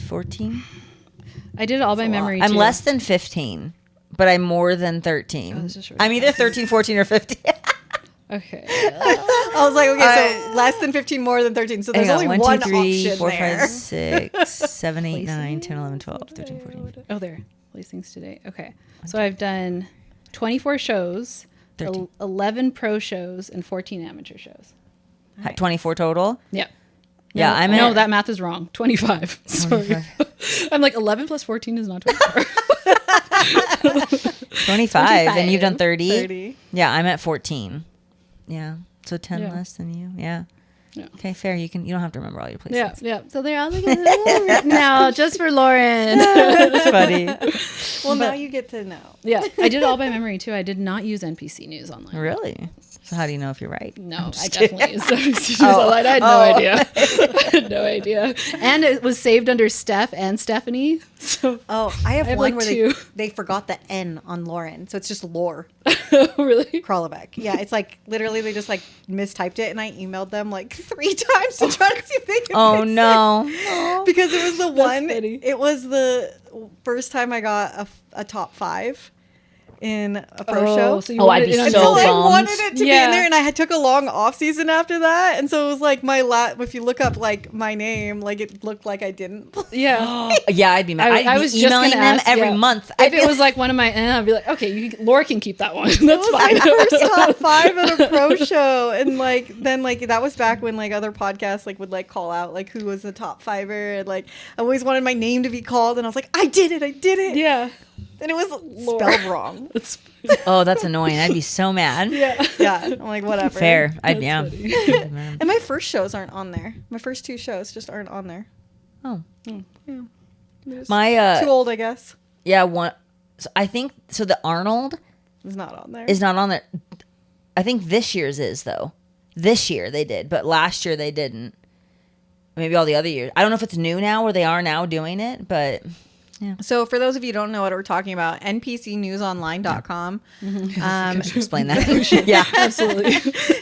14. I did it all by a lot. memory. I'm too. less than 15, but I'm more than 13. Oh, this is really I'm either 13, 14, or 15. Okay. I was like, okay, so less than 15, more than 13. So there's only 1, one 2, 3, option 4, there. 5, 6, 7, 8, 9, 10, 11, 12, 13, 14. Oh, there. Placings today. Okay. So I've done 24 shows, 13. 11 pro shows, and 14 amateur shows. 24 total. Yep. Yeah, no, I'm no, at that math is wrong. 25. Sorry. I'm like 11 plus 14 is not 24. 25, and you've done 30? 30. Yeah, I'm at 14. Yeah. So 10 Yeah. less than you. Yeah. Yeah. Okay, fair. You don't have to remember all your places. Yeah, yeah. So they're all like written now just for Lauren. That's funny. Well, now you get to know. Yeah, I did it all by memory too. I did not use NPC News Online. Really? So how do you know if you're right? No, I definitely used NPC News Online. I had no idea. I had no idea. And it was saved under Steph and Stephanie. So Oh, I have one like where two. they forgot the N on Lauren. So it's just Lore really? Kralovic. Yeah, it's like literally they just like mistyped it and I emailed them like 3 times to try to see if they could Oh, fix no. it. Because it was the one, funny. it was the first time I got a top 5 in a pro show. So you Oh, I'd wanted be it on so So I bummed. wanted it to be Yeah. in there, and I took a long off season after that, and so it was like if you look up like my name, like it looked like I didn't. Yeah. Yeah, I'd be mad. I I'd be was just emailing gonna them ask, every yeah. month. If it was like one of my, I'd be like, okay, Laura can keep that one. That's It was fine. my first top 5 at a pro show, and like then like that was back when like other podcasts like would like call out like who was the top 5er, and like I always wanted my name to be called, and I was like, I did it, Yeah. and it was Laura. spelled wrong. That's Oh, that's annoying. I'd be so mad. yeah. Yeah, I'm like whatever. Fair. I'd be That's yeah. And my first shows aren't on there. My first 2 shows just aren't on there. Oh. Yeah. They're just My too old, I guess. yeah, one so I think so the Arnold It's not on there. is not on there. I think this year's is though. This year they did, but last year they didn't. Maybe all the other years. I don't know if it's new now or they are now doing it, but So for those of you who don't know what we're talking about, npcnewsonline.com. explain that. Yeah. Absolutely.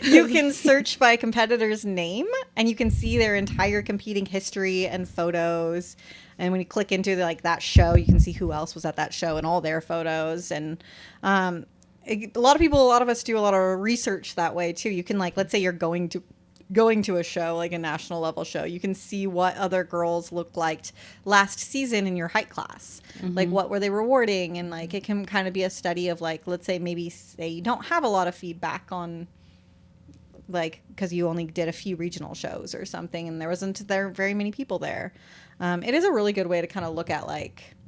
You can search by competitor's name and you can see their entire competing history and photos. And when you click into that show, you can see who else was at that show and all their photos. And a lot of us do a lot of research that way too. You can let's say you're going to a show, like a national level show, you can see what other girls looked like last season in your height class. Like what were they rewarding, and it can kind of be a study of let's say you don't have a lot of feedback on because you only did a few regional shows or something and there wasn't very many people there. It is a really good way to kind of look at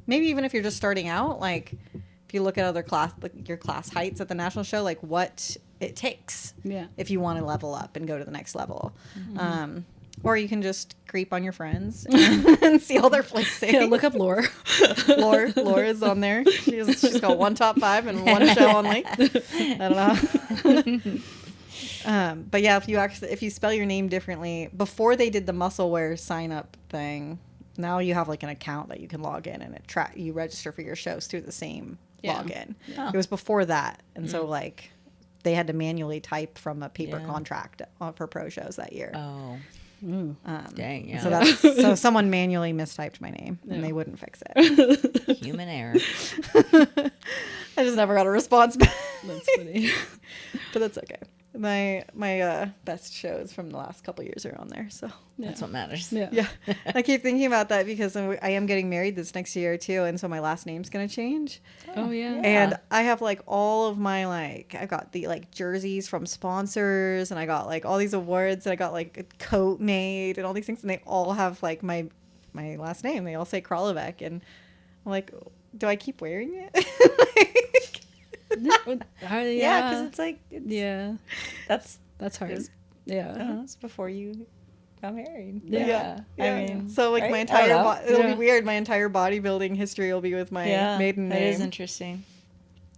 maybe even if you're just starting out, if you look at other class, your class heights at the national show, what it takes if you want to level up and go to the next level. Or you can just creep on your friends and see all their placings. Yeah, look up Laura. Laura is on there. She's got 1 top 5 and 1 show only. I don't know. But yeah, if you spell your name differently, before they did the muscleware sign up thing, now you have an account that you can log in and you register for your shows through the same login. Oh. It was before that, and so they had to manually type from a paper contract for pro shows that year. Oh. Dang, yeah. So someone manually mistyped my name and they wouldn't fix it. Human error. I just never got a response back. That's funny. But that's okay. My best shows from the last couple years are on there, so That's what matters. Yeah. I keep thinking about that because I am getting married this next year too, and so my last name's gonna change. Oh yeah. And I have all of my I've got the jerseys from sponsors, and I got all these awards, and I got a coat made and all these things, and they all have my last name. They all say Kralovic, and I'm like, do I keep wearing it? Yeah, because yeah. that's hard. I Yeah. don't know, it's before you got married. Yeah. I mean, so right? my I entire don't know. it'll be weird. My entire bodybuilding history will be with my maiden name. That is interesting.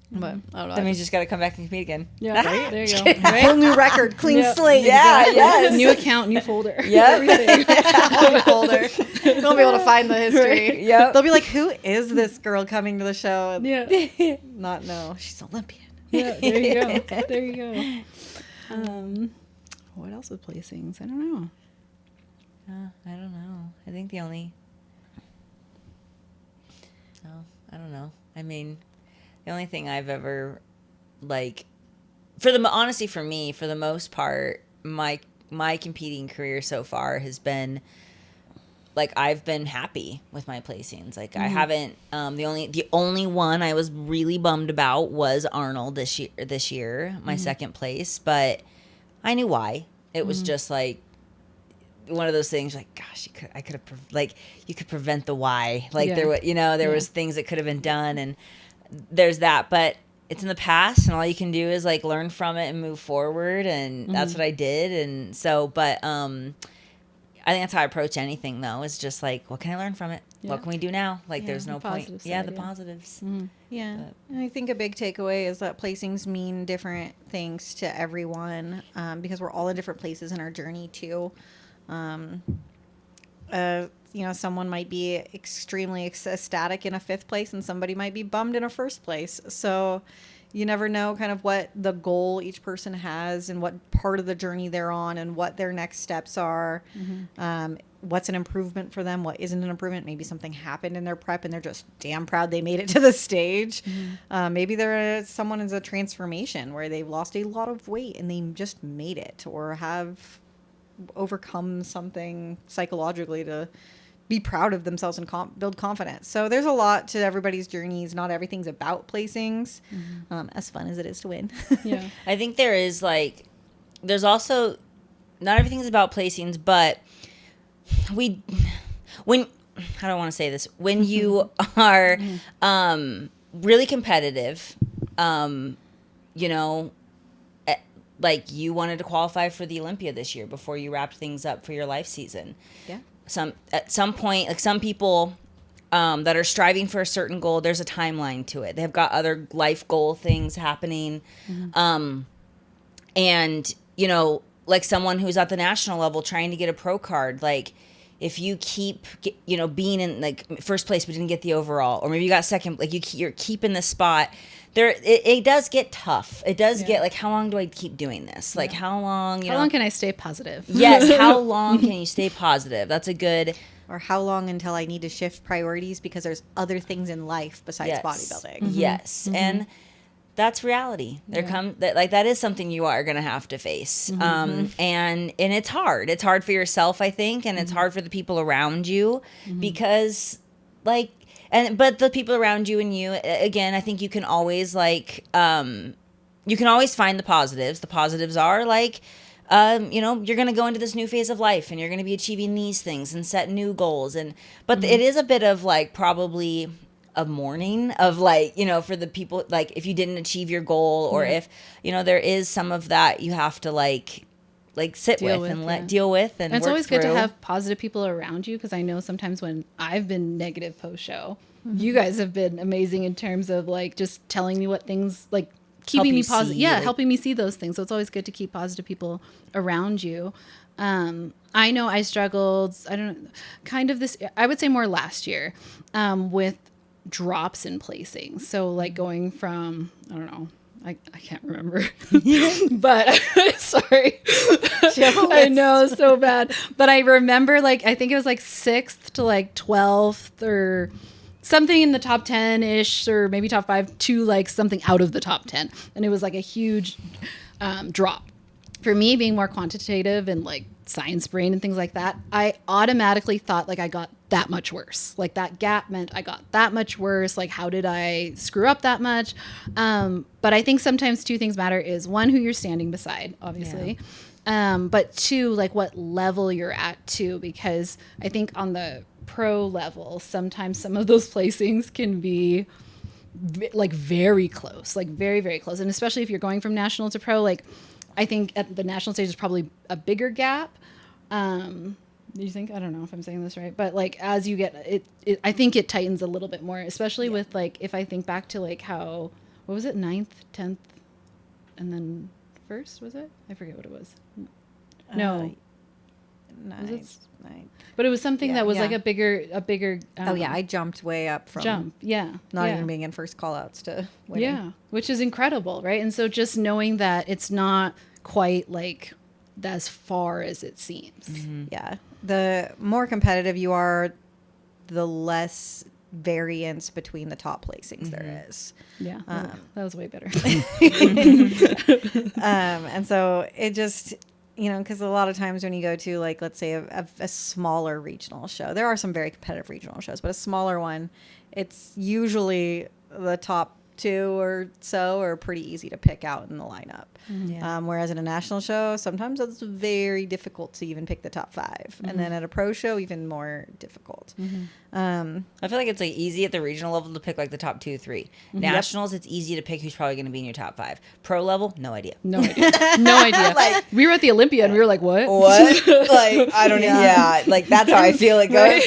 But I don't know. That means you just got to come back and compete again. Yeah. Right? There you go. Whole new record, clean Yeah. slate. Yeah, Exactly. yes. New account, new folder. Yep. Whole new folder. They'll be able to find the history. Yep. They'll be like, "Who is this girl coming to the show?" And Yeah. not know she's Olympian. Yeah. There you go. There you go. What else with placings? I don't know. I don't know. I think the only... Oh, I don't know. I mean, the only thing I've ever, honestly, for me, for the most part, my competing career so far has been like I've been happy with my placings. Like I haven't the only one I was really bummed about was Arnold this year, my second place, but I knew why. It was just like one of those things like, gosh, you could prevent the why. Like there was, there was things that could have been done, and there's that, but it's in the past, and all you can do is like learn from it and move forward. And that's what I did. And so, but, I think that's how I approach anything though. Is just like, what can I learn from it? Yeah. What can we do now? Like there's no point. The positives. Yeah. And I think a big takeaway is that placings mean different things to everyone, because we're all in different places in our journey too. Someone might be extremely ecstatic in a 5th place and somebody might be bummed in a 1st place. So you never know kind of what the goal each person has and what part of the journey they're on and what their next steps are. What's an improvement for them? What isn't an improvement? Maybe something happened in their prep and they're just damn proud they made it to the stage. Maybe someone is a transformation where they've lost a lot of weight and they just made it, or have overcome something psychologically to be proud of themselves and build confidence. So there's a lot to everybody's journeys. Not everything's about placings, as fun as it is to win. I think there's also, not everything's about placings, but I don't want to say this, when you are really competitive, like you wanted to qualify for the Olympia this year before you wrapped things up for your life season. Yeah. At some point, like some people that are striving for a certain goal, there's a timeline to it. They've got other life goal things happening. And, like someone who's at the national level trying to get a pro card, like if you keep, being in like first place but didn't get the overall, or maybe you got second, like you're keeping the spot. It does get tough. It does get like, how long do I keep doing this? Like how long, how long can I stay positive? Yes. How long can you stay positive? That's a good. Or how long until I need to shift priorities because there's other things in life besides bodybuilding. Yes. And that's reality. That is something you are going to have to face. And it's hard. It's hard for yourself, I think. And it's hard for the people around you because but the people around you and you, again, I think you can always you can always find the positives. The positives are like, you're going to go into this new phase of life and you're going to be achieving these things and set new goals. But it is a bit of like probably a mourning of for the people, like if you didn't achieve your goal or if, there is some of that you have to sit deal with and deal with. And it's always good to have positive people around you, because I know sometimes when I've been negative post-show, you guys have been amazing in terms of just telling me what things, keeping me positive. Yeah, helping me see those things. So it's always good to keep positive people around you. I know I struggled, I would say more last year, with drops in placing. So going from, I don't know, I can't remember, but sorry. I know, so bad. But I remember I think it was 6th to 12th or something in the top 10-ish, or maybe top 5 to something out of the top 10. And it was a huge drop. For me, being more quantitative and science brain and things like that, I automatically thought I got that much worse. That gap meant I got that much worse. How did I screw up that much? But I think sometimes 2 things matter is 1, who you're standing beside, obviously. Yeah. But 2, what level you're at too, because I think on the pro level, sometimes some of those placings can be very close, very, very close. And especially if you're going from national to pro, I think at the national stage is probably a bigger gap. Do you think? I don't know if I'm saying this right, but as you get it, I think it tightens a little bit more, especially with if I think back to how, what was it, 9th, 10th, and then 1st, was it? I forget what it was. No. 9th. But it was something that was a bigger. I jumped way up from not even being in first call-outs to winning. Yeah, which is incredible, right? And so just knowing that it's not quite as far as it seems. Yeah, the more competitive you are, the less variance between the top placings there is. Yeah, that was way better. And so it just, because a lot of times when you go to, like, let's say a smaller regional show, there are some very competitive regional shows, but a smaller one, it's usually the top 2 or so are pretty easy to pick out in the lineup. Whereas at a national show, sometimes it's very difficult to even pick the top 5. And then at a pro show, even more difficult. I feel like it's like easy at the regional level to pick like the top 2, 3. Nationals, it's easy to pick who's probably going to be in your top 5. Pro level, no idea. No idea. Like, we were at the Olympia and we were like, what? Like, I don't know. Like, that's how I feel it goes.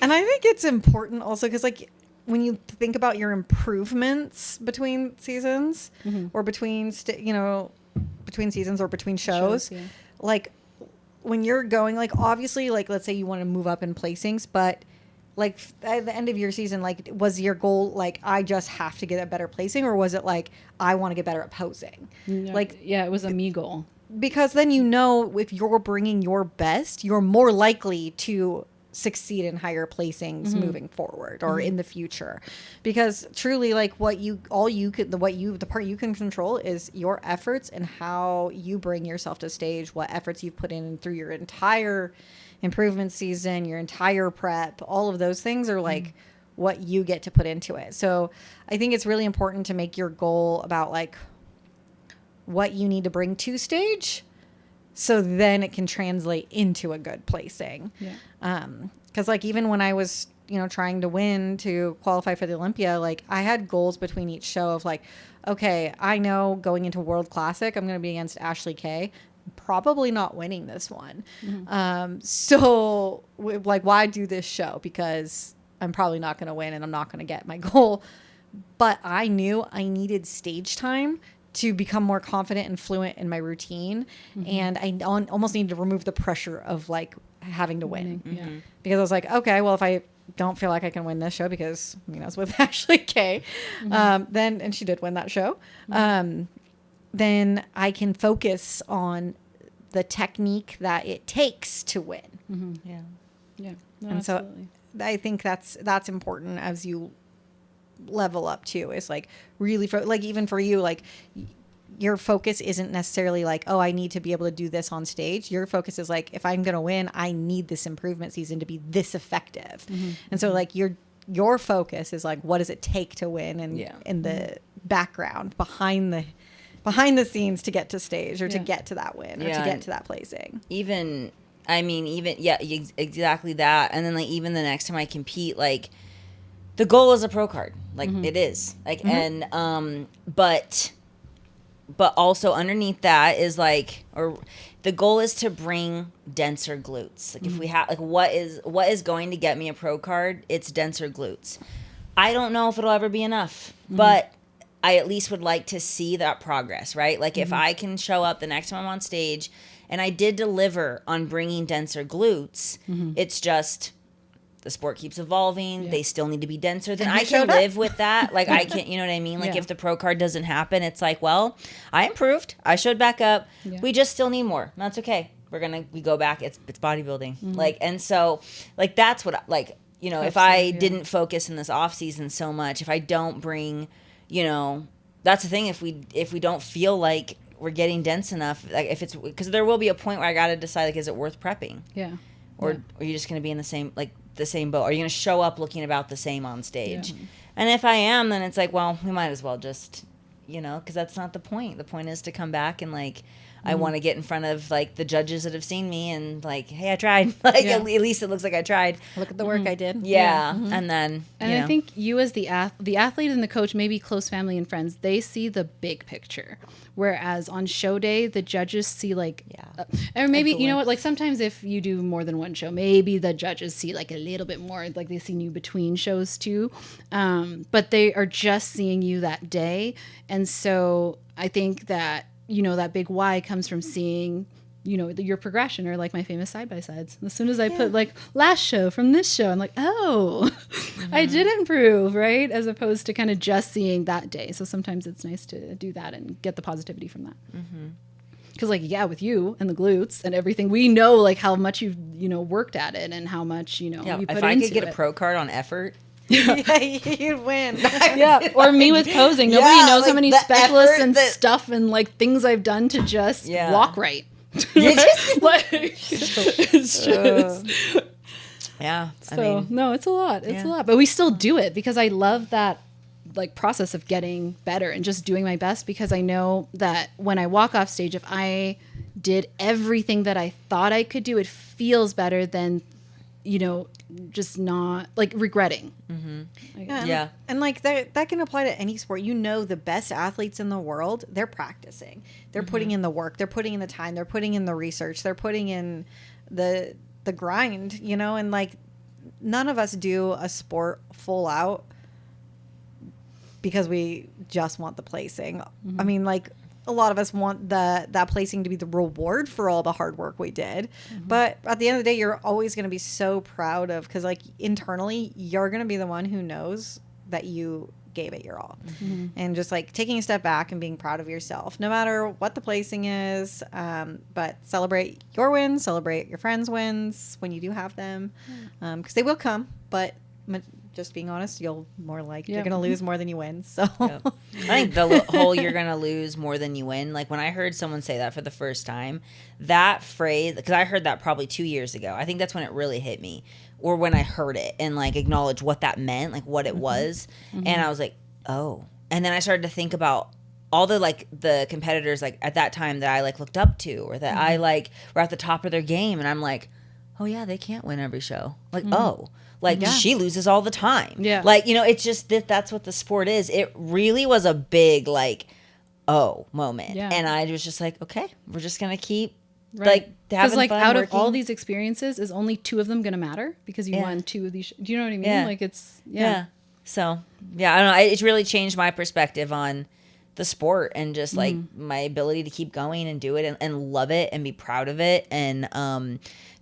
And I think it's important also because, like, when you think about your improvements between seasons or between seasons or between shows, like when you're going, like, obviously, like, let's say you want to move up in placings, but like at the end of your season, like, was your goal, like, I just have to get a better placing, or was it like, I want to get better at posing? No, like, yeah, it was a me goal. Because then, if you're bringing your best, you're more likely to succeed in higher placings moving forward or in the future, because truly, like, the part you can control is your efforts and how you bring yourself to stage, what efforts you've put in through your entire improvement season, your entire prep. All of those things are like what you get to put into it. So I think it's really important to make your goal about, like, what you need to bring to stage, so then it can translate into a good placing. Because, like, even when I was, trying to win to qualify for the Olympia, like, I had goals between each show of, like, okay, I know going into World Classic, I'm going to be against Ashley Kay. Probably not winning this one. So, like, why do this show? Because I'm probably not going to win and I'm not going to get my goal. But I knew I needed stage time to become more confident and fluent in my routine. And I almost needed to remove the pressure of, like, having to win. Because I was like, okay, well, if I don't feel like I can win this show, because, it's with Ashley Kay, then, and she did win that show, then I can focus on the technique that it takes to win. No, and absolutely. so I think that's important as you level up too, is like really like, even for you, like, your focus isn't necessarily like, oh, I need to be able to do this on stage. Your focus is like, if I'm going to win, I need this improvement season to be this effective. And so, like, your focus is like, what does it take to win, and in the background behind the scenes to get to stage, or to get to that win, or to get to that placing. Exactly that. And then, like, even the next time I compete, like, the goal is a pro card. Like, it is. Like, and, but also underneath that is, like, or the goal is to bring denser glutes. Like, if we have, like, what is going to get me a pro card? It's denser glutes. I don't know if it'll ever be enough, but I at least would like to see that progress, right? Like, if I can show up the next time I'm on stage and I did deliver on bringing denser glutes, it's just, the sport keeps evolving. They still need to be denser. Then I can live with that. Like, I can't, you know what I mean? Like, if the pro card doesn't happen, it's like, well, I improved. I showed back up. We just still need more. That's okay. We go back. It's bodybuilding. Like, and so, like, that's what, like, if I didn't focus in this off season so much, if I don't bring, that's the thing. If we don't feel like we're getting dense enough, like, if it's, because there will be a point where I got to decide, like, is it worth prepping? Or are you just going to be in the same boat? Are you going to show up looking about the same on stage? And if I am, then it's like, well, we might as well just, because that's not the point. The point is to come back and, like, I want to get in front of, like, the judges that have seen me and, like, hey, I tried. Like, at least it looks like I tried. Look at the work I did. And then, I think you, as the athlete and the coach, maybe close family and friends, they see the big picture. Whereas on show day, the judges see, like, or maybe, you know what, like, sometimes if you do more than one show, maybe the judges see, like, a little bit more, like, they see you between shows too. But they are just seeing you that day. And so I think that, that big why comes from seeing, your progression, or, like, my famous side-by-sides. As soon as I put, like, last show from this show, I'm like, oh, I did improve, right? As opposed to kind of just seeing that day. So sometimes it's nice to do that and get the positivity from that. Because, like, with you and the glutes and everything, we know, like, how much you've, worked at it and how much, you put into it. If I could get a pro card on effort, Yeah, you'd win. Yeah, or me with posing. Nobody Yeah, knows like how many the specialists effort and that- stuff and like things I've done to just Yeah. walk right. You just- Like, it's just Yeah. so no, it's a lot. It's Yeah. a lot, but we still do it because I love that like process of getting better and just doing my best, because I know that when I walk off stage, if I did everything that I thought I could do, it feels better than, just not like regretting. Yeah. And like that can apply to any sport. The best athletes in the world, they're practicing. They're putting in the work. They're putting in the time. They're putting in the research. They're putting in the grind, and like none of us do a sport full out because we just want the placing. I mean, like a lot of us want that placing to be the reward for all the hard work we did. But at the end of the day, you're always going to be so proud of, because like internally, you're going to be the one who knows that you gave it your all. And just like taking a step back and being proud of yourself, no matter what the placing is. But celebrate your wins, celebrate your friends' wins when you do have them, because they will come. But just being honest, you're going to lose more than you win. So Yep. I think the whole "you're gonna lose more than you win," like when I heard someone say that for the first time, that phrase, because I heard that probably 2 years ago. I think that's when it really hit me, or when I heard it and like acknowledged what that meant, like what it was, and I was like, oh. And then I started to think about all the competitors like at that time that I like looked up to, or that I like were at the top of their game, and I'm like, oh yeah, they can't win every show. Like she loses all the time. Yeah. Like, it's just that's what the sport is. It really was a big moment. Yeah. And I was just like, okay, we're just going to keep Because having like fun out working. of all these experiences, is only 2 of them going to matter because you won 2 of these? Do you know what I mean? Yeah. Like it's So, yeah, I don't know. It really changed my perspective on the sport and just like my ability to keep going and do it and love it and be proud of it and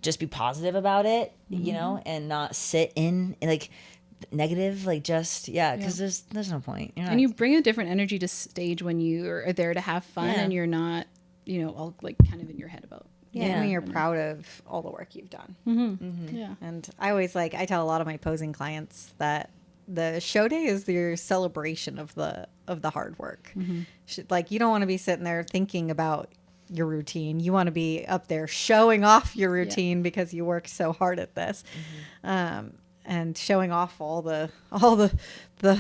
just be positive about it, and not sit in like negative, like just because there's no point. And you bring a different energy to stage when you are there to have fun and you're not, all like kind of in your head about. when you're proud of all the work you've done. Yeah. And I always I tell a lot of my posing clients that the show day is your celebration of the hard work. Like you don't want to be sitting there thinking about your routine. You want to be up there showing off your routine because you worked so hard at this, and showing off all the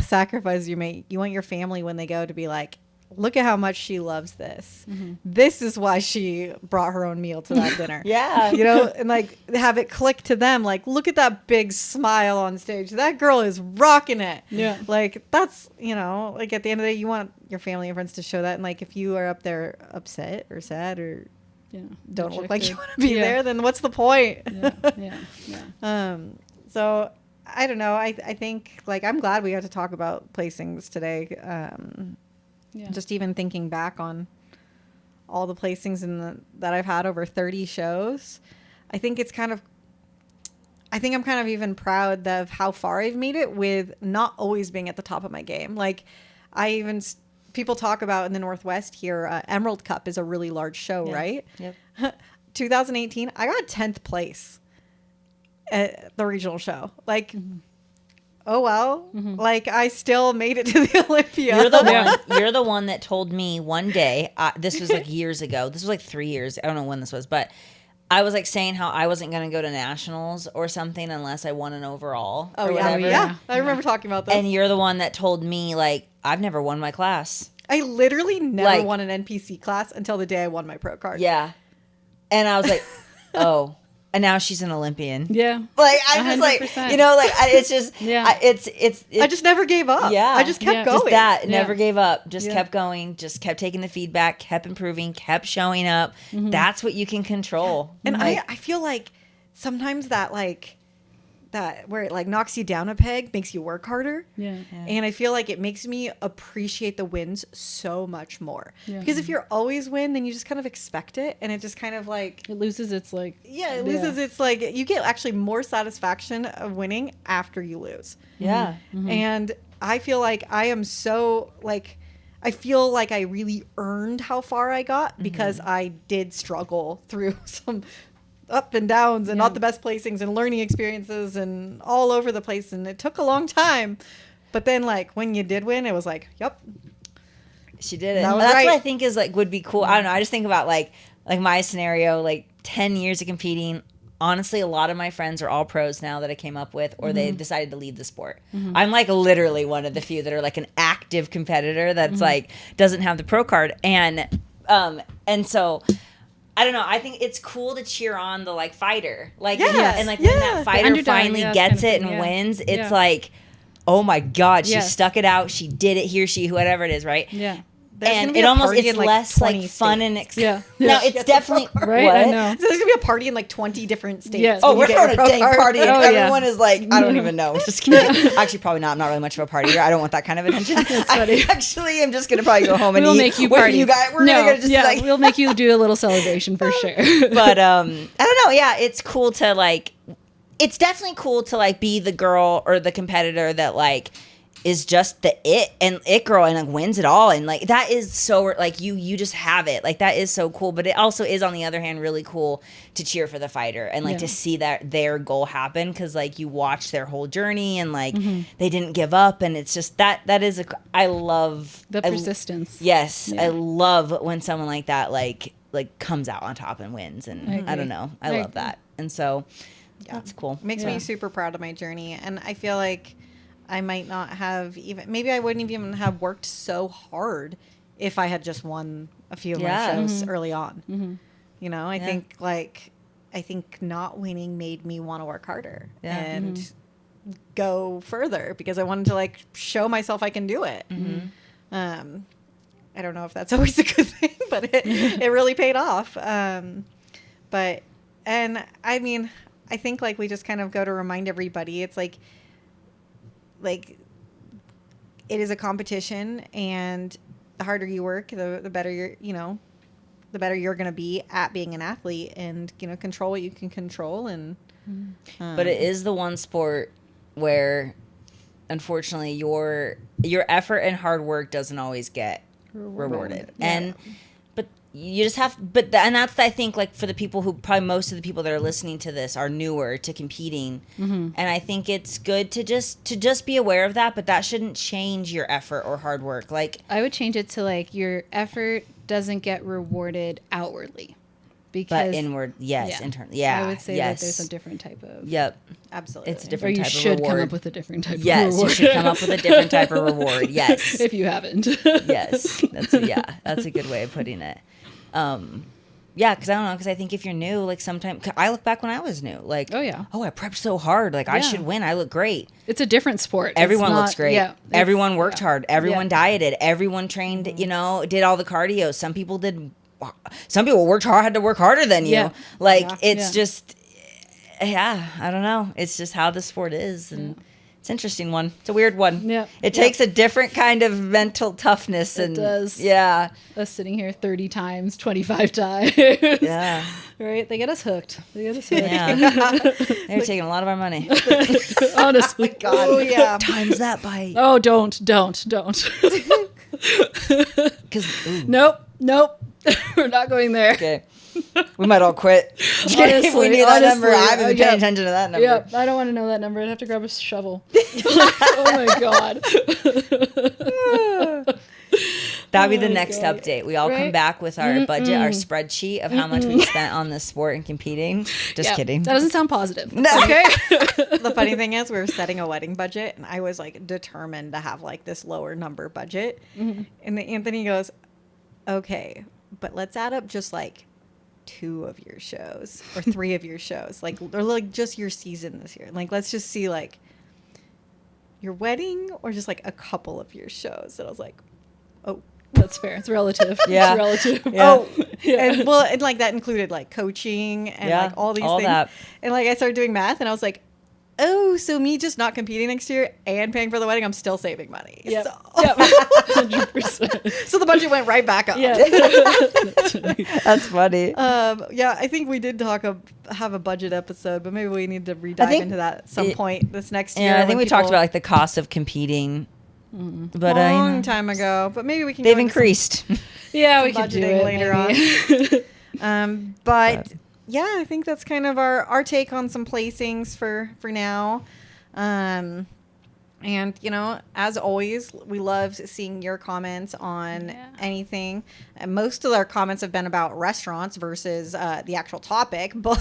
sacrifices you make. You want your family when they go to be like, look at how much she loves this. This is why she brought her own meal to that dinner. And like have it click to them. Like, look at that big smile on stage. That girl is rocking it. Yeah. Like that's, like at the end of the day, you want your family and friends to show that. And like, if you are up there upset or sad or don't look like you want to be there, then what's the point? So I don't know. I think like, I'm glad we got to talk about placings today. Just even thinking back on all the placings that I've had over 30 shows, I think I'm kind of even proud of how far I've made it with not always being at the top of my game. Like people talk about in the Northwest here, Emerald Cup is a really large show, right? Yep. 2018, I got 10th place at the regional show. Like, oh well, like I still made it to the Olympia. You're the one that told me one day, this was like years ago, this was like 3 years, I don't know when this was, but I was like saying how I wasn't going to go to nationals or something unless I won an overall or whatever. I remember talking about this. And you're the one that told me like, I've never won my class. I literally never won an NPC class until the day I won my pro card. Yeah. And I was like, oh. And now she's an Olympian. Yeah. Like, I'm just like, 100%. it's just, it's I just never gave up. Yeah. I just kept going. Just that, never gave up. Just kept going. Just kept taking the feedback, kept improving, kept showing up. That's what you can control. And I feel like sometimes that where it like knocks you down a peg makes you work harder. Yeah. And I feel like it makes me appreciate the wins so much more. Because if you're always win, then you just kind of expect it. And it just kind of like... It loses its like... Yeah, it loses its like... You get actually more satisfaction of winning after you lose. Yeah. And I feel like I am so like... I feel like I really earned how far I got because I did struggle through some up and downs and not the best placings and learning experiences and all over the place. And it took a long time. But then, like, when you did win, it was like, yep. She did it. That was That's right. what I think is, like, would be cool. I don't know. I just think about, like my scenario, like, 10 years of competing. Honestly, a lot of my friends are all pros now that I came up with, or they decided to leave the sport. I'm, like, literally one of the few that are, like, an active competitor that's, like, doesn't have the pro card. And so... I don't know. I think it's cool to cheer on the, like, fighter. Like, and like, when that fighter finally gets it and wins, it's like, oh my God, she stuck it out. She did it. He or she, whoever it is, right? Yeah. And it almost, it's less, like, fun and no, it's definitely right. What? I know. So there's gonna be a party in like 20 different states. Yes. Oh, we're throwing a dang party, and everyone is like, I don't even know. Just kidding. Actually, probably not. I'm not really much of a partier. I don't want that kind of attention. I actually am just gonna probably go home and we'll eat. make you party. You guys, we're gonna just like, we'll make you do a little celebration for sure. But I don't know. Yeah, it's cool to, like, it's definitely cool to, like, be the girl or the competitor that, like, is just the it girl and, like, wins it all, and, like, that is so, like, you just have it, like, that is so cool. But it also is, on the other hand, really cool to cheer for the fighter and, like, to see that their goal happen, because, like, you watch their whole journey and, like, they didn't give up, and it's just that is I love the persistence. Yes, I love when someone like that like comes out on top and wins, and I don't know, I love that, and so that's cool. Makes me super proud of my journey, and I feel like I might not have maybe I wouldn't even have worked so hard if I had just won a few of my shows early on. You know, I think not winning made me want to work harder and go further, because I wanted to, like, show myself I can do it. I don't know if that's always a good thing, but it really paid off. But I mean, I think, like, we just kind of go to remind everybody, it's like it is a competition, and the harder you work, the better the better you're going to be at being an athlete, and, you know, control what you can control. And but it is the one sport where, unfortunately, your effort and hard work doesn't always get rewarded. And but you just have, and that's, I think, like, for the people who, probably most of the people that are listening to this are newer to competing, and I think it's good to just be aware of that, but that shouldn't change your effort or hard work. Like, I would change it to, like, your effort doesn't get rewarded outwardly, because but inward, internally, I would say that there's a different type of absolutely, it's a different or you type of should reward. come up with a different type of Yes, reward. you should come up with a different type of reward. Yes, if you haven't. Yes, that's a good way of putting it. Because I don't know, because I think if you're new, like, sometimes I look back when I was new, like, I prepped so hard, like, I should win, I look great. It's a different sport. Everyone looks great. Everyone worked hard. Everyone dieted. Everyone trained. You know, did all the cardio. Some people worked hard, had to work harder than you. It's just, I don't know. It's just how the sport is, and it's an interesting one. It's a weird one. Yeah. It takes a different kind of mental toughness. It does. Yeah. Us sitting here 30 times, 25 times. Yeah. Right? They get us hooked. Yeah. They're taking a lot of our money. Honestly. God. Oh, yeah. Times that by. Oh, don't. Nope. We're not going there. Okay. We might all quit. Honestly, we need that number. I haven't been paying attention to that number. Yep. I don't want to know that number. I'd have to grab a shovel. Oh my God. That'll be the next update. We all come back with our budget, our spreadsheet of how much we've spent on this sport and competing. Just kidding. That doesn't sound positive. No. Okay. The funny thing is, we were setting a wedding budget, and I was, like, determined to have, like, this lower number budget. And then Anthony goes, okay, but let's add up just, like, 2 of your shows or 3 of your shows, like, or, like, just your season this year. Like, let's just see, like, your wedding or just, like, a couple of your shows. And I was like, oh, that's fair. It's relative. Yeah. It's relative. Yeah. Oh, and well, and, like, that included, like, coaching and like all these things. That. And, like, I started doing math, and I was like, oh, so me just not competing next year and paying for the wedding, I'm still saving money. Yep. So, 100%. so the budget went right back up. Yeah. That's funny. I think we did have a budget episode, but maybe we need to re-dive into that at some point this next year. Yeah, I think we talked about, like, the cost of competing. But long time ago, but maybe we can. They've increased. Yeah, we could do it later on. But yeah, I think that's kind of our take on some placings for now. And, you know, as always, we love seeing your comments on anything. And most of our comments have been about restaurants versus the actual topic, but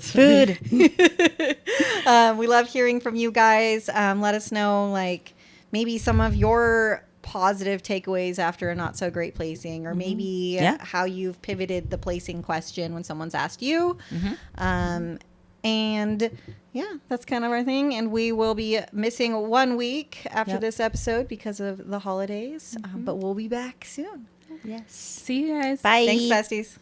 Food. we love hearing from you guys. Let us know, like, maybe some of your positive takeaways after a not so great placing, or maybe how you've pivoted the placing question when someone's asked you. And yeah, that's kind of our thing. And we will be missing 1 week after this episode because of the holidays, but we'll be back soon. Yes. See you guys. Bye. Thanks, besties.